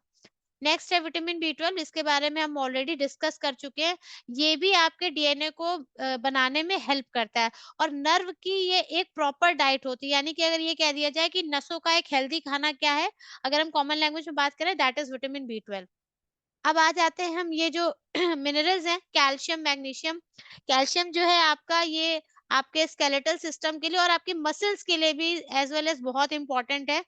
Speaker 2: नेक्स्ट है विटामिन बी 12। इसके बारे में हम ऑलरेडी डिस्कस कर चुके हैं। ये भी आपके डीएनए को बनाने में हेल्प करता है। और नर्व की ये एक प्रॉपर डाइट होती है, यानी कि अगर ये कह दिया जाए कि नसों का एक हेल्दी खाना क्या है, अगर हम कॉमन लैंग्वेज में बात करें, दैट इज विटामिन बी 12। अब आ जाते हैं हम ये जो मिनरल्स हैं, कैल्शियम, मैग्नीशियम। कैल्शियम जो है आपका, ये आपके स्केलेटल सिस्टम के लिए और आपके मसल्स के लिए भी एज वेल एज बहुत इंपॉर्टेंट है।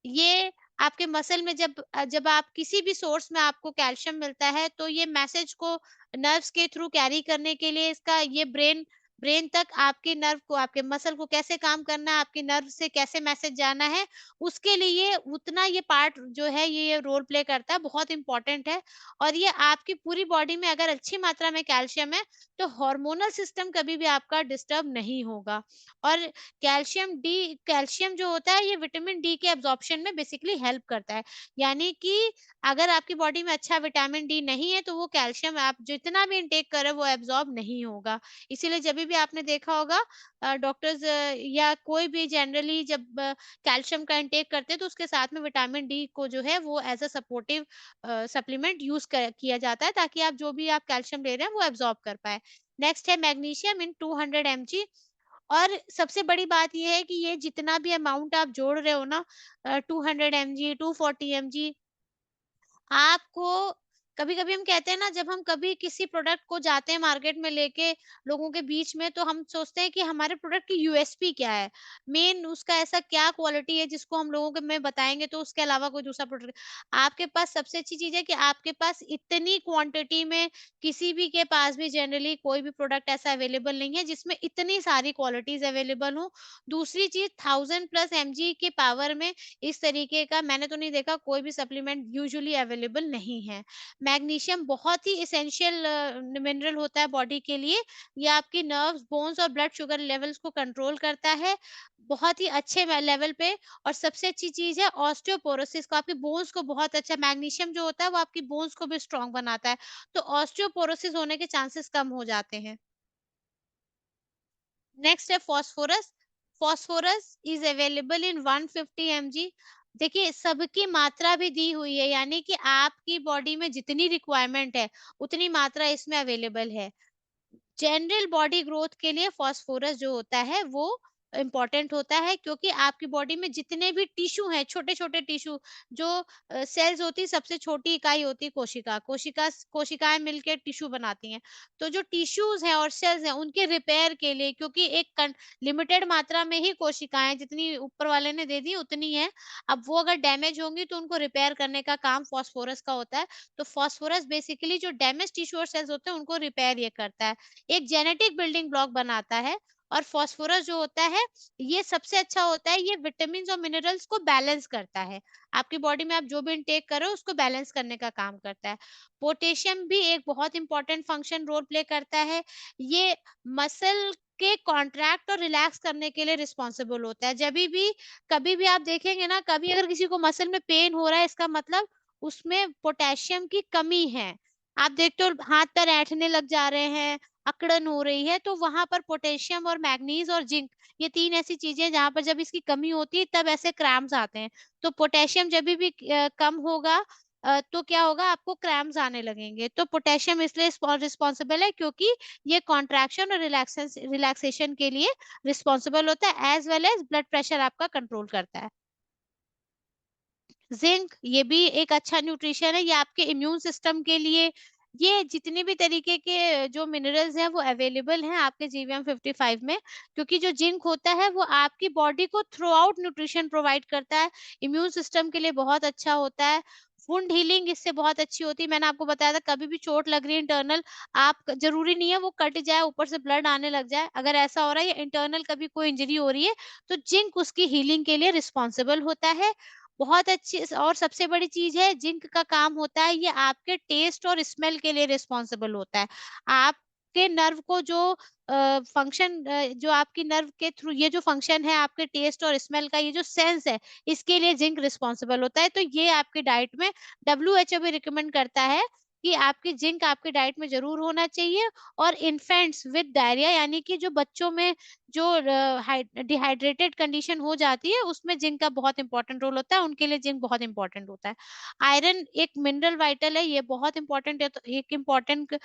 Speaker 2: ये आपके मसल में जब आप किसी भी सोर्स में आपको कैल्शियम मिलता है, तो ये मैसेज को नर्व्स के थ्रू कैरी करने के लिए इसका ये ब्रेन ब्रेन तक आपके नर्व को, आपके मसल को कैसे काम करना है, आपके नर्व से कैसे मैसेज जाना है, उसके लिए उतना ये पार्ट जो है ये रोल प्ले करता है, बहुत इंपॉर्टेंट है। और ये आपकी पूरी बॉडी में अगर अच्छी मात्रा में कैल्शियम है, तो हार्मोनल सिस्टम कभी भी आपका डिस्टर्ब नहीं होगा। और कैल्शियम जो होता है, ये विटामिन डी के एब्जॉर्प्शन में बेसिकली हेल्प करता है। यानी कि अगर आपकी बॉडी में अच्छा विटामिन डी नहीं है, तो वो कैल्शियम आप जितना भी इनटेक करें वो एब्जॉर्ब नहीं होगा। इसीलिए जभी भी आपने देखा होगा डॉक्टर्स या कोई भी जनरली जब कैल्शियम का इनटेक करते हैं, तो उसके साथ में विटामिन डी को जो है वो एज अ सपोर्टिव सप्लीमेंट किया जाता है, ताकि आप जो भी आप कैल्शियम ले रहे हैं वो एब्जॉर्ब कर पाए। नेक्स्ट है मैग्नीशियम इन 200 mg। और सबसे बड़ी बात ये है कि ये जितना भी अमाउंट आप जोड़ रहे हो ना, 200 mg, 240 mg, आपको कभी-कभी हम कहते हैं ना, जब हम कभी किसी प्रोडक्ट को जाते हैं मार्केट में लेके लोगों के बीच में, तो हम सोचते हैं कि हमारे प्रोडक्ट की यूएसपी क्या है? मेन उसका ऐसा क्या क्वालिटी है जिसको हम लोगों के में बताएँगे तो उसके अलावा कोई दूसरा प्रोडक्ट। आपके पास सबसे अच्छी चीज़ है कि आपके पास इतनी क्वांटिटी में किसी भी के पास भी जनरली कोई भी प्रोडक्ट ऐसा अवेलेबल नहीं है जिसमें इतनी सारी क्वालिटीज़ अवेलेबल हो। दूसरी चीज़ 1000 प्लस एमजी के पावर में इस तरीके का मैंने तो नहीं देखा, कोई भी सप्लीमेंट यूजुअली अवेलेबल नहीं है। मैग्नीशियम बहुत ही एसेंशियल मिनरल होता है बॉडी के लिए। ये आपकी नर्व्स, बोन्स और ब्लड शुगर लेवल्स को कंट्रोल करता है बहुत ही अच्छे लेवल पे। और सबसे अच्छी चीज है ऑस्टियोपोरोसिस को, आपकी बोन्स को बहुत अच्छा, मैग्नीशियम जो होता है वो आपकी बोन्स को भी स्ट्रांग बनाता है, तो ऑस्टियोपोरोसिस होने के चांसेस कम हो जाते हैं। नेक्स्ट है phosphorus. Phosphorus is available in 150 mg। देखिए सबकी मात्रा भी दी हुई है, यानी कि आपकी बॉडी में जितनी रिक्वायरमेंट है उतनी मात्रा इसमें अवेलेबल है। जनरल बॉडी ग्रोथ के लिए फास्फोरस जो होता है वो इम्पोर्टेंट होता है, क्योंकि आपकी बॉडी में जितने भी टिश्यू हैं, छोटे-छोटे टिश्यू जो सेल्स होती है, सबसे छोटी इकाई होती है कोशिकाएँ मिलके टिश्यू बनाती हैं। तो जो टिश्यूज़ हैं और सेल्स हैं उनके रिपेयर के लिए, क्योंकि एक लिमिटेड मात्रा में ही कोशिकाएँ जितनी ऊपर वाले ने दे दी उतनी है। अब वो अगर डैमेज होंगी तो उनको रिपेयर करने का काम फास्फोरस का होता है। तो फास्फोरस बेसिकली जो डैमेज टिश्यू और सेल्स होते हैं उनको रिपेयर ये करता है। एक जेनेटिक बिल्डिंग ब्लॉक बनाता है। और फास्फोरस जो होता है ये सबसे अच्छा होता है, ये विटामिन्स और मिनरल्स को बैलेंस करता है। आपकी बॉडी में आप जो भी इनटेक कर रहे हो उसको बैलेंस करने का काम करता है। पोटेशियम भी एक बहुत इंपॉर्टेंट फंक्शन रोल प्ले करता है। ये मसल के कॉन्ट्रैक्ट और रिलैक्स करने के लिए रिस्पॉन्सिबल होता है। जभी भी कभी भी आप देखेंगे ना, कभी अगर किसी को मसल में पेन हो रहा है, इसका मतलब उसमें पोटेशियम की कमी है। आप देखते हो हाथ पैर ऐंठने लग जा रहे हैं, अकड़न हो रही है, तो वहाँ पर पोटेशियम और मैग्नीज और जिंक, ये 3 ऐसी चीज़ें हैं जहाँ पर जब इसकी कमी होती है तब ऐसे क्रैम्प्स आते हैं। तो पोटेशियम जभी भी कम होगा तो क्या होगा, आपको क्रैम्प्स आने लगेंगे। तो पोटेशियम इसलिए रिस्पॉन्सिबल है क्योंकि ये कॉन्ट्रैक्शन और रिलैक्सेशन के लिए रिस्पॉन्सिबल होता है, as well as blood pressure आपका कंट्रोल करता है। जिंक ये भी एक अच्छा न्यूट्रिशन है, ये आपके इम्यून सिस्टम के लिए, ये जितने भी तरीके के जो मिनरल्स हैं वो अवेलेबल हैं आपके जीवीएम 55 में। क्योंकि जो जिंक होता है वो आपकी बॉडी को थ्रू आउट न्यूट्रिशन प्रोवाइड करता है, इम्यून सिस्टम के लिए बहुत अच्छा होता है। वुंड हीलिंग इससे बहुत अच्छी होती है। मैंने आपको बताया था कभी भी चोट लग रही है इंटरनल, आप ज़रूरी नहीं है वो कट जाए, ऊपर से ब्लड आने लग जाए। अगर ऐसा हो रहा है या इंटरनल कभी कोई इंजरी हो रही है, तो जिंक उसकी हीलिंग के लिए रिस्पॉन्सिबल होता है। बहुत अच्छी और सबसे बड़ी चीज़ है, जिंक का काम होता है ये आपके टेस्ट और स्मेल के लिए रिस्पॉन्सिबल होता है। आपके नर्व को जो फंक्शन जो आपकी नर्व के थ्रू ये जो फंक्शन है आपके टेस्ट और स्मेल का, ये जो सेंस है, इसके लिए जिंक रिस्पॉन्सिबल होता है। तो ये आपकी डाइट में डब्ल्यूएचओ भी रिकमेंड करता है कि आपकी जिंक आपकी डाइट में ज़रूर होना चाहिए। और इन्फेंट्स विद डायरिया, यानी कि जो बच्चों में जो डिहाइड्रेटेड कंडीशन हो जाती है, उसमें जिंक का बहुत इंपॉर्टेंट रोल होता है, उनके लिए जिंक बहुत इंपॉर्टेंट होता है। आयरन एक मिनरल वाइटल है, ये बहुत इंपॉर्टेंट है, तो एक इम्पॉर्टेंट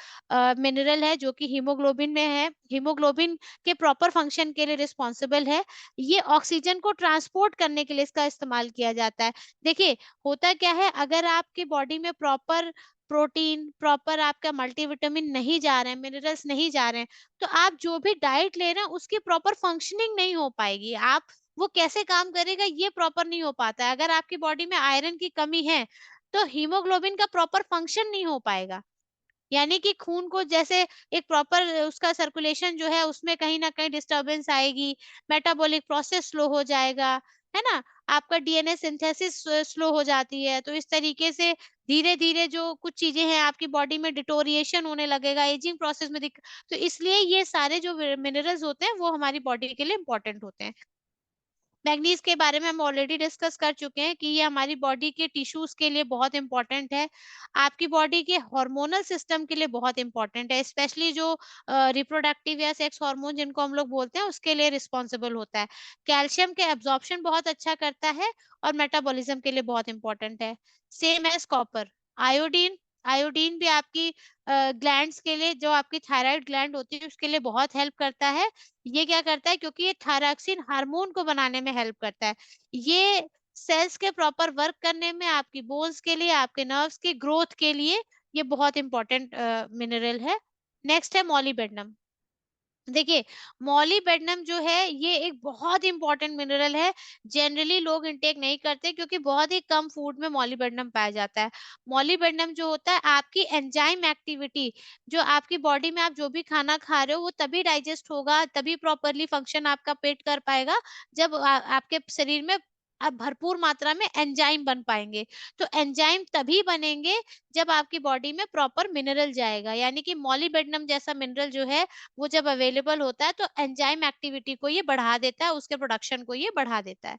Speaker 2: मिनरल है जो कि हीमोग्लोबिन में है। हीमोग्लोबिन के प्रॉपर फंक्शन के लिए रिस्पॉन्सिबल है। ये ऑक्सीजन को ट्रांसपोर्ट करने के लिए इसका इस्तेमाल किया जाता है। देखिए, होता क्या है, अगर आपकी बॉडी में प्रॉपर प्रोटीन, प्रॉपर आपका मल्टीविटामिन नहीं जा रहे हैं, मिनरल्स नहीं जा रहे हैं, तो आप जो भी डाइट ले रहे हैं उसकी प्रॉपर फंक्शनिंग नहीं हो पाएगी। आप वो कैसे काम करेगा ये प्रॉपर नहीं हो पाता है। अगर आपकी बॉडी में आयरन की कमी है, तो हीमोग्लोबिन का प्रॉपर फंक्शन नहीं हो पाएगा। यानी कि खून को जैसे एक प्रॉपर उसका सर्कुलेशन जो है उसमें कहीं न कहीं डिस्टर्बेंस आएगी, मेटाबॉलिक प्रोसेस स्लो हो जाएगा, है ना? आपका डीएनए सिंथेसिस स्लो हो जाती है, तो इस तरीके से धीरे-धीरे जो कुछ चीज़ें हैं आपकी बॉडी में डिटोरिएशन होने लगेगा, एजिंग प्रोसेस में तो इसलिए ये सारे जो मिनरल्स होते हैं वो हमारी बॉडी के लिए इम्पोर्टेंट होते हैं। मैग्नीज के बारे में हम ऑलरेडी डिस्कस कर चुके हैं कि ये हमारी बॉडी के टिश्यूज के लिए बहुत इंपॉर्टेंट है। आपकी बॉडी के हार्मोनल सिस्टम के लिए बहुत इंपॉर्टेंट है, स्पेशली जो रिप्रोडक्टिव या सेक्स हार्मोन जिनको हम लोग बोलते हैं उसके लिए रिस्पॉन्सिबल होता है। कैल्शियम के एब्जॉर्प्शन बहुत अच्छा करता है और मेटाबॉलिज्म के लिए बहुत इंपॉर्टेंट है। Same as copper. Iodine iodine भी आपकी ग्लैंड्स के लिए, जो आपकी थायराइड ग्लैंड होती है उसके लिए बहुत हेल्प करता है। ये क्या करता है, क्योंकि ये थायरॉक्सिन हार्मोन को बनाने में हेल्प करता है। ये सेल्स के प्रॉपर वर्क करने में, आपकी बोन्स के लिए, आपके नर्व्स की ग्रोथ के लिए ये बहुत इंपॉर्टेंट मिनरल है। नेक्स्ट है मॉलिबेडनम। देखिए, मॉलिबेडनम जो है ये एक बहुत इंपॉर्टेंट मिनरल है। जनरली लोग इनटेक नहीं करते क्योंकि बहुत ही कम फूड में मॉलिबेडनम पाया जाता है। मॉलिबेडनम जो होता है आपकी एंजाइम एक्टिविटी, जो आपकी बॉडी में आप जो भी खाना खा रहे हो वो तभी डाइजेस्ट होगा, तभी प्रॉपरली फंक्शन आपका पेट कर पाएगा जब आपके शरीर में भरपूर मात्रा में एंजाइम बन पाएंगे। तो एंजाइम तभी बनेंगे जब आपकी बॉडी में प्रॉपर मिनरल जाएगा, यानी कि मॉलिबेडनम जैसा मिनरल जो है वो जब अवेलेबल होता है तो एंजाइम एक्टिविटी को ये बढ़ा देता है, उसके प्रोडक्शन को ये बढ़ा देता है।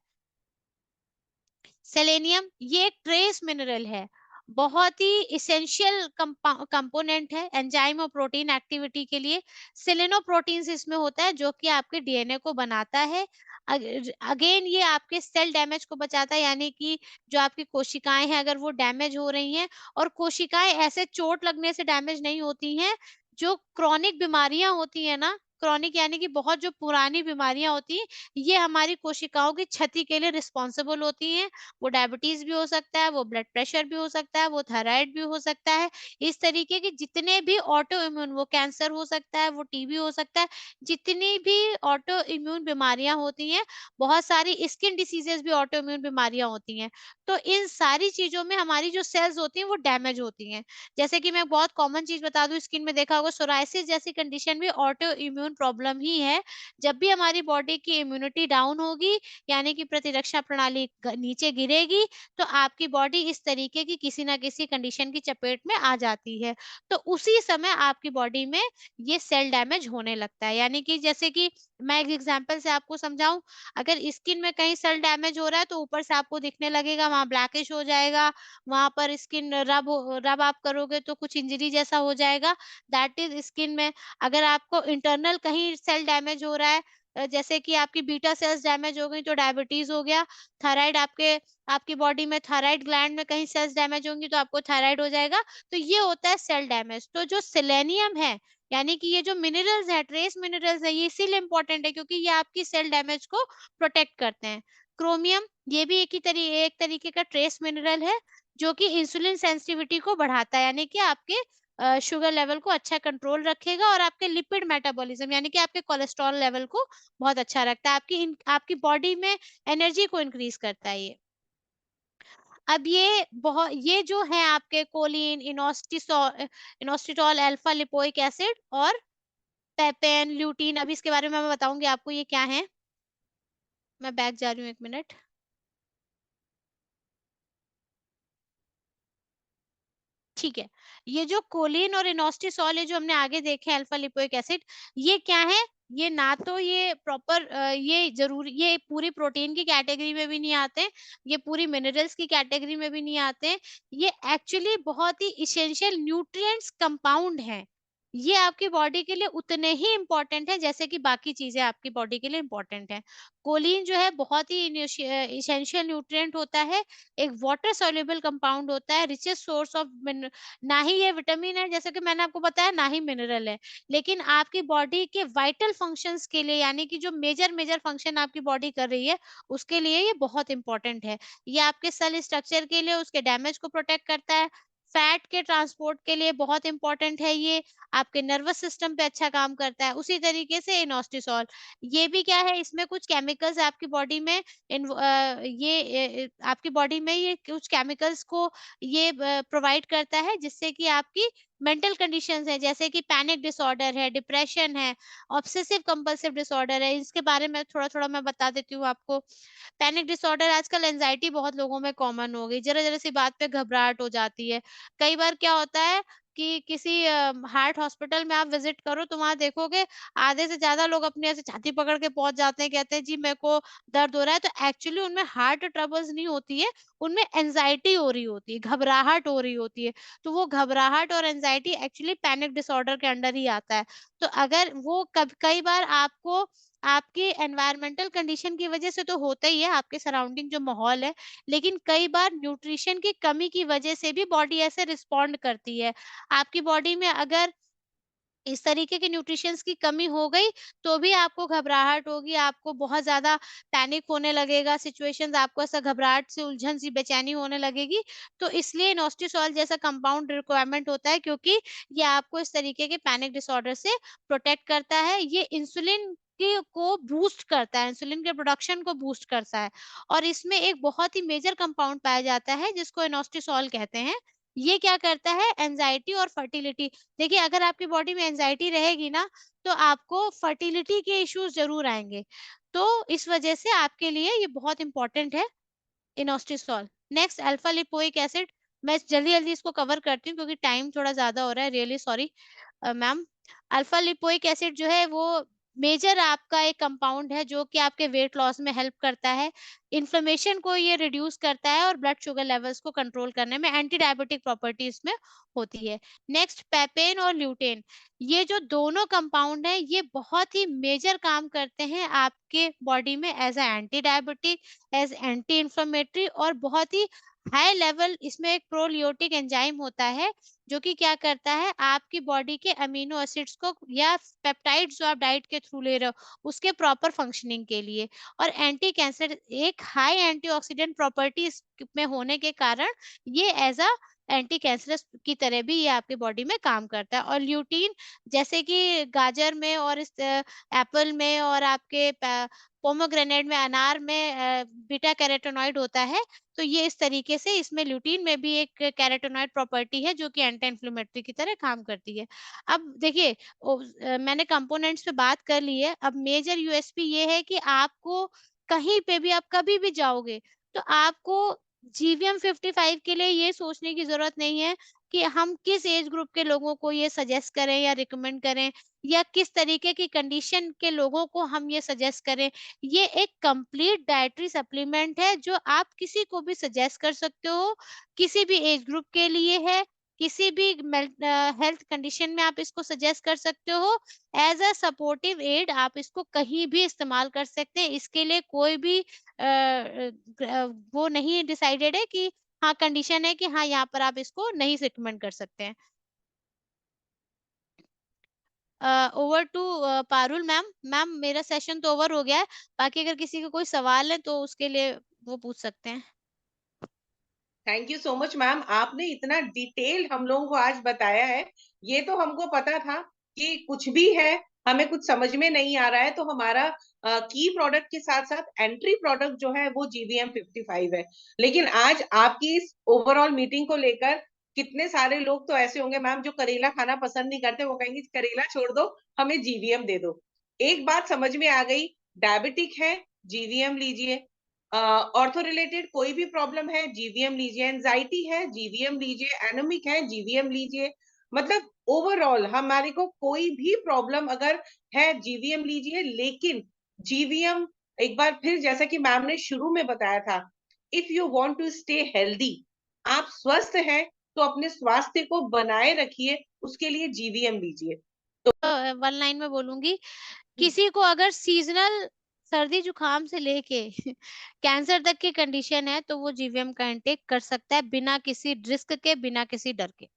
Speaker 2: सेलेनियम ये एक ट्रेस मिनरल है, बहुत ही इसेंशियल कंपोनेंट है एंजाइम और प्रोटीन एक्टिविटी के लिए। सेलेनोप्रोटीन्स इसमें होता है जो कि आपके डीएनए को बनाता है। अगेन ये आपके सेल डैमेज को बचाता है, यानी कि जो आपकी कोशिकाएं हैं अगर वो डैमेज हो रही हैं, और कोशिकाएं ऐसे चोट लगने से डैमेज नहीं होती हैं, जो क्रॉनिक बीमारियां होती है ना, क्रॉनिक यानी कि बहुत जो पुरानी बीमारियां होती हैं, ये हमारी कोशिकाओं की क्षति के लिए रिस्पॉन्सिबल होती हैं। वो डायबिटीज भी हो सकता है, वो ब्लड प्रेशर भी हो सकता है, वो थायराइड भी हो सकता है। इस तरीके के जितने भी ऑटो इम्यून, वो कैंसर हो सकता है, वो टीबी हो सकता है, जितनी भी ऑटो इम्यून बीमारियां होती हैं, बहुत सारी स्किन डिसीजेस भी ऑटो इम्यून बीमारियां होती हैं। तो इन सारी चीजों में हमारी जो सेल्स होती हैं वो डैमेज होती हैं। जैसे कि मैं बहुत कॉमन चीज बता दूं, स्किन में देखा होगा सोराइसिस जैसी कंडीशन भी ऑटो इम्यून प्रॉब्लम ही है। जब भी हमारी बॉडी की इम्यूनिटी डाउन होगी, यानी कि प्रतिरक्षा प्रणाली नीचे गिरेगी, तो आपकी बॉडी इस तरीके की किसी ना किसी कंडीशन की चपेट में आ जाती है। तो उसी समय आपकी बॉडी में ये सेल डैमेज होने लगता है। यानी कि जैसे कि मैं एक एग्जांपल से आपको समझाऊं, अगर स्किन में कहीं सेल डैमेज हो रहा है तो ऊपर से आपको दिखने लगेगा, वहां ब्लैकिश हो जाएगा, वहां पर स्किन रब आप करोगे तो कुछ इंजरी जैसा हो जाएगा, दैट इज स्किन में। अगर आपको इंटरनल कहीं सेल डैमेज हो रहा है, जैसे कि आपकी बीटा सेल्स डैमेज हो गई तो डायबिटीज हो गया। थायराइड आपकी बॉडी में थायराइड ग्लैंड में कहीं सेल्स डैमेज होंगी तो आपको थायराइड हो जाएगा। तो ये होता है सेल डैमेज। तो जो सेलेनियम है, यानी कि ये जो मिनरल्स है, ट्रेस मिनरल्स है, ये इसीलिए इंपॉर्टेंट है क्योंकि ये आपकी सेल डैमेज को प्रोटेक्ट करते हैं। क्रोमियम ये भी एक तरीके का ट्रेस मिनरल है जो कि इंसुलिन सेंसिटिविटी को बढ़ाता है, यानी कि आपके शुगर लेवल को अच्छा कंट्रोल रखेगा और आपके लिपिड मेटाबॉलिज्म, यानी कि आपके कोलेस्ट्रॉल लेवल को बहुत अच्छा रखता है। आपकी बॉडी में एनर्जी को इंक्रीज करता है ये। अब ये जो है आपके कोलिन, इनोस्टिटॉल, अल्फा लिपोइक एसिड और पेपेन, ल्यूटीन, अभी इसके बारे में मैं बताऊँगी आपको ये क्या है। मैं बैक जा रही हूँ 1 मिनट। ठीक है। ये जो कोलिन और इनोस्टिसॉल है जो हमने आगे देखे हैं अल्फा लिपोइक एसिड, ये क्या है? ये ना तो ये प्रॉपर ये पूरी प्रोटीन की कैटेगरी में भी नहीं आते हैं, ये पूरी मिनरल्स की कैटेगरी में भी नहीं आते हैं। ये एक्चुअली बहुत ही एसेंशियल न्यूट्रिएंट्स कंपाउंड हैं। ये आपकी बॉडी के लिए उतने ही इम्पोर्टेंट हैं जैसे कि बाकी चीज़ें आपकी बॉडी के लिए इम्पोर्टेंट हैं। कोलिन जो है बहुत ही एसेंशियल न्यूट्रिएंट होता है, एक वाटर सॉल्युबल कंपाउंड होता है, रिचेस्ट सोर्स ऑफ मिन ना ही ये विटामिन है जैसे कि मैंने आपको बताया, ना ही मिनरल है। लेकिन आपकी बॉडी के वाइटल फंक्शंस के लिए यानी कि जो मेजर मेजर फंक्शन आपकी बॉडी कर रही है, उसके लिए ये बहुत इंपॉर्टेंट है। ये आपके सेल स्ट्रक्चर के लिए उसके डैमेज को प्रोटेक्ट करता है। फैट के ट्रांसपोर्ट के लिए बहुत इंपॉर्टेंट है ये, आपके नर्वस सिस्टम पे अच्छा काम करता है। उसी तरीके से इनोस्टिसॉल, ये भी क्या है, इसमें कुछ केमिकल्स आपकी बॉडी में आपकी बॉडी में ये कुछ केमिकल्स को ये प्रोवाइड करता है जिससे कि आपकी मेंटल कंडीशंस है जैसे कि पैनिक डिसऑर्डर है, डिप्रेशन है, ऑब्सेसिव कंपल्सिव डिसऑर्डर है। इसके बारे में थोड़ा-थोड़ा मैं बता देती हूँ आपको। पैनिक डिसऑर्डर, आजकल एंजाइटी बहुत लोगों में कॉमन हो गई। ज़रा-ज़रा सी बात पे घबराहट हो जाती है। कई बार क्या होता है कि किसी हार्ट हॉस्पिटल में आप विज़िट करो तो वहाँ देखोगे आधे से ज़्यादा लोग अपनी ऐसे छाती पकड़ के पहुँच जाते हैं, कहते हैं जी मेरे को दर्द हो रहा है। तो एक्चुअली उनमें हार्ट ट्रबल्स नहीं होती है, उनमें एंग्ज़ायटी हो रही होती है, घबराहट हो रही होती है। तो वो घबराहट और एंग्ज़ायटी एक्चुअली पैनिक डिसऑर्डर के अंडर ही आता है। तो अगर वो कई बार आपको आपकी एनवायरमेंटल कंडीशन की वज़ह से तो होता ही है, आपके सराउंडिंग जो माहौल है, लेकिन कई बार न्यूट्रिशन की कमी की वज़ह से भी बॉडी ऐसे रिस्पॉन्ड करती है। आपकी बॉडी में अगर इस तरीके की न्यूट्रिशंस की कमी हो गई, तो भी आपको घबराहट होगी, आपको बहुत ज़्यादा पैनिक होने लगेगा, सिचुएशंस आपको ऐसा घबराहट से उलझन-सी बेचैनी होने लगेगी। तो इसलिए इनोस्टिसॉल जैसा कंपाउंड रिक्वायरमेंट होता है क्योंकि ये आपको इस तरीके के पैनिक डिसऑर्डर से प्रोटेक्ट करता है। ये इंसुलिन को बूस्ट करता है, इंसुलिन के प्रोडक्शन को बूस्ट करता है और इसमें एक बहुत ही मेजर कंपाउंड पाया जाता है जिसको इनोस्टिसॉल कहते हैं। ये क्या करता है, एंग्ज़ायटी और फर्टिलिटी, देखिए अगर आपकी बॉडी में एंग्जायटी रहेगी ना, तो आपको फर्टिलिटी के इश्यूज़ ज़रूर आएँगे। तो इस वजह से आपके लिए ये बहुत इम्पोर्टेंट है इनोस्टिसॉल। नेक्स्ट अल्फा लिपोइक एसिड, मैं जल्दी-जल्दी इसको कवर करती हूँ क्योंकि टाइम थोड़ा ज़्यादा हो रहा है, really sorry ma'am. Alpha lipoic acid जो है वो मेजर आपका एक कंपाउंड है जो कि आपके वेट लॉस में हेल्प करता है। इन्फ्लेमेशन को ये रिड्यूस करता है और ब्लड शुगर लेवल्स को कंट्रोल करने में एंटी डायबिटिक प्रॉपर्टी इसमें होती है। नेक्स्ट पेपेन और ल्यूटेन, ये जो दोनों कंपाउंड हैं ये बहुत ही मेजर काम करते हैं आपके बॉडी में as a anti diabetic, as anti inflammatory और बहुत ही हाई लेवल इसमें एक प्रोलियोटिक एंजाइम होता है जो कि क्या करता है आपकी बॉडी के अमीनो एसिड्स को या पेप्टाइड्स जो आप डाइट के थ्रू ले रहे हो उसके प्रॉपर फंक्शनिंग के लिए। और एंटी कैंसर, एक हाई एंटीऑक्सीडेंट प्रॉपर्टी में होने के कारण ये एज अ एंटी कैंसरस की तरह भी ये आपकी बॉडी में काम करता है। और ल्यूटीन जैसे कि गाजर में और इस एप्पल में और आपके पोमोग्रेनेट में, अनार में बीटा कैरोटीनॉइड होता है। तो ये इस तरीके से इसमें ल्यूटीन में भी एक कैरोटीनॉइड प्रॉपर्टी है जो कि एंटी इन्फ्लेमेटरी की तरह काम करती है। अब देखिए मैंने कंपोनेंट्स पे बात कर ली है, अब मेजर यूएसपी ये है कि आपको कहीं पे भी आप कभी भी जाओगे, तो आपको जीवीएम 55 के लिए ये सोचने की ज़रूरत नहीं है कि हम किस एज ग्रुप के लोगों को ये सजेस्ट करें या रिकमेंड करें या किस तरीके की कंडीशन के लोगों को हम ये सजेस्ट करें। ये एक कंप्लीट डाइटरी सप्लीमेंट है जो आप किसी को भी सजेस्ट कर सकते हो, किसी भी एज ग्रुप के लिए है, किसी भी हेल्थ कंडीशन में आप इसको सजेस्ट कर सकते हो। एज अ सपोर्टिव एड आप इसको कहीं भी इस्तेमाल कर सकते हैं। इसके लिए कोई भी वो नहीं डिसाइडेड है कि हाँ, कंडीशन है कि हाँ, यहाँ पर आप इसको नहीं रिकमेंड कर सकते हैं। Over to Parul ma'am. Ma'am मेरा सेशन तो ओवर हो गया है, बाकी अगर किसी का कोई सवाल है तो उसके लिए वो पूछ सकते हैं।
Speaker 1: Thank you so much ma'am, आपने इतना डिटेल हम लोगों को आज बताया है। ये तो हमको पता था कि कुछ भी है हमें कुछ समझ में नहीं आ रहा है, तो हमारा की प्रोडक्ट के साथ साथ एंट्री प्रोडक्ट जो है वो जीवीएम 55 है। लेकिन आज आपकी इस ओवरऑल मीटिंग को लेकर कितने सारे लोग तो ऐसे होंगे मैम जो करेला खाना पसंद नहीं करते, वो कहेंगे करेला छोड़ दो, हमें जीवीएम दे दो। एक बात समझ में आ गई, डायबिटिक है जीवीएम लीजिए, ऑर्थो रिलेटेड कोई भी प्रॉब्लम है जीवीएम लीजिए, एंजाइटी है जीवीएम लीजिए, एनेमिक है जीवीएम लीजिए। मतलब ओवरऑल हमारे को कोई भी प्रॉब्लम अगर है जीवीएम लीजिए। लेकिन जीवीएम एक बार फिर जैसा कि मैम ने शुरू में बताया था, if you want to stay healthy, आप स्वस्थ हैं तो अपने स्वास्थ्य को बनाए रखिए, उसके लिए जीवीएम लीजिए।
Speaker 2: वन लाइन में बोलूंगी, किसी को अगर सीजनल सर्दी जुकाम से लेके कैंसर तक की कंडीशन है तो वो जीवीएम का इंटेक कर सकता है बिना किसी रिस्क के, बिना किसी डर के।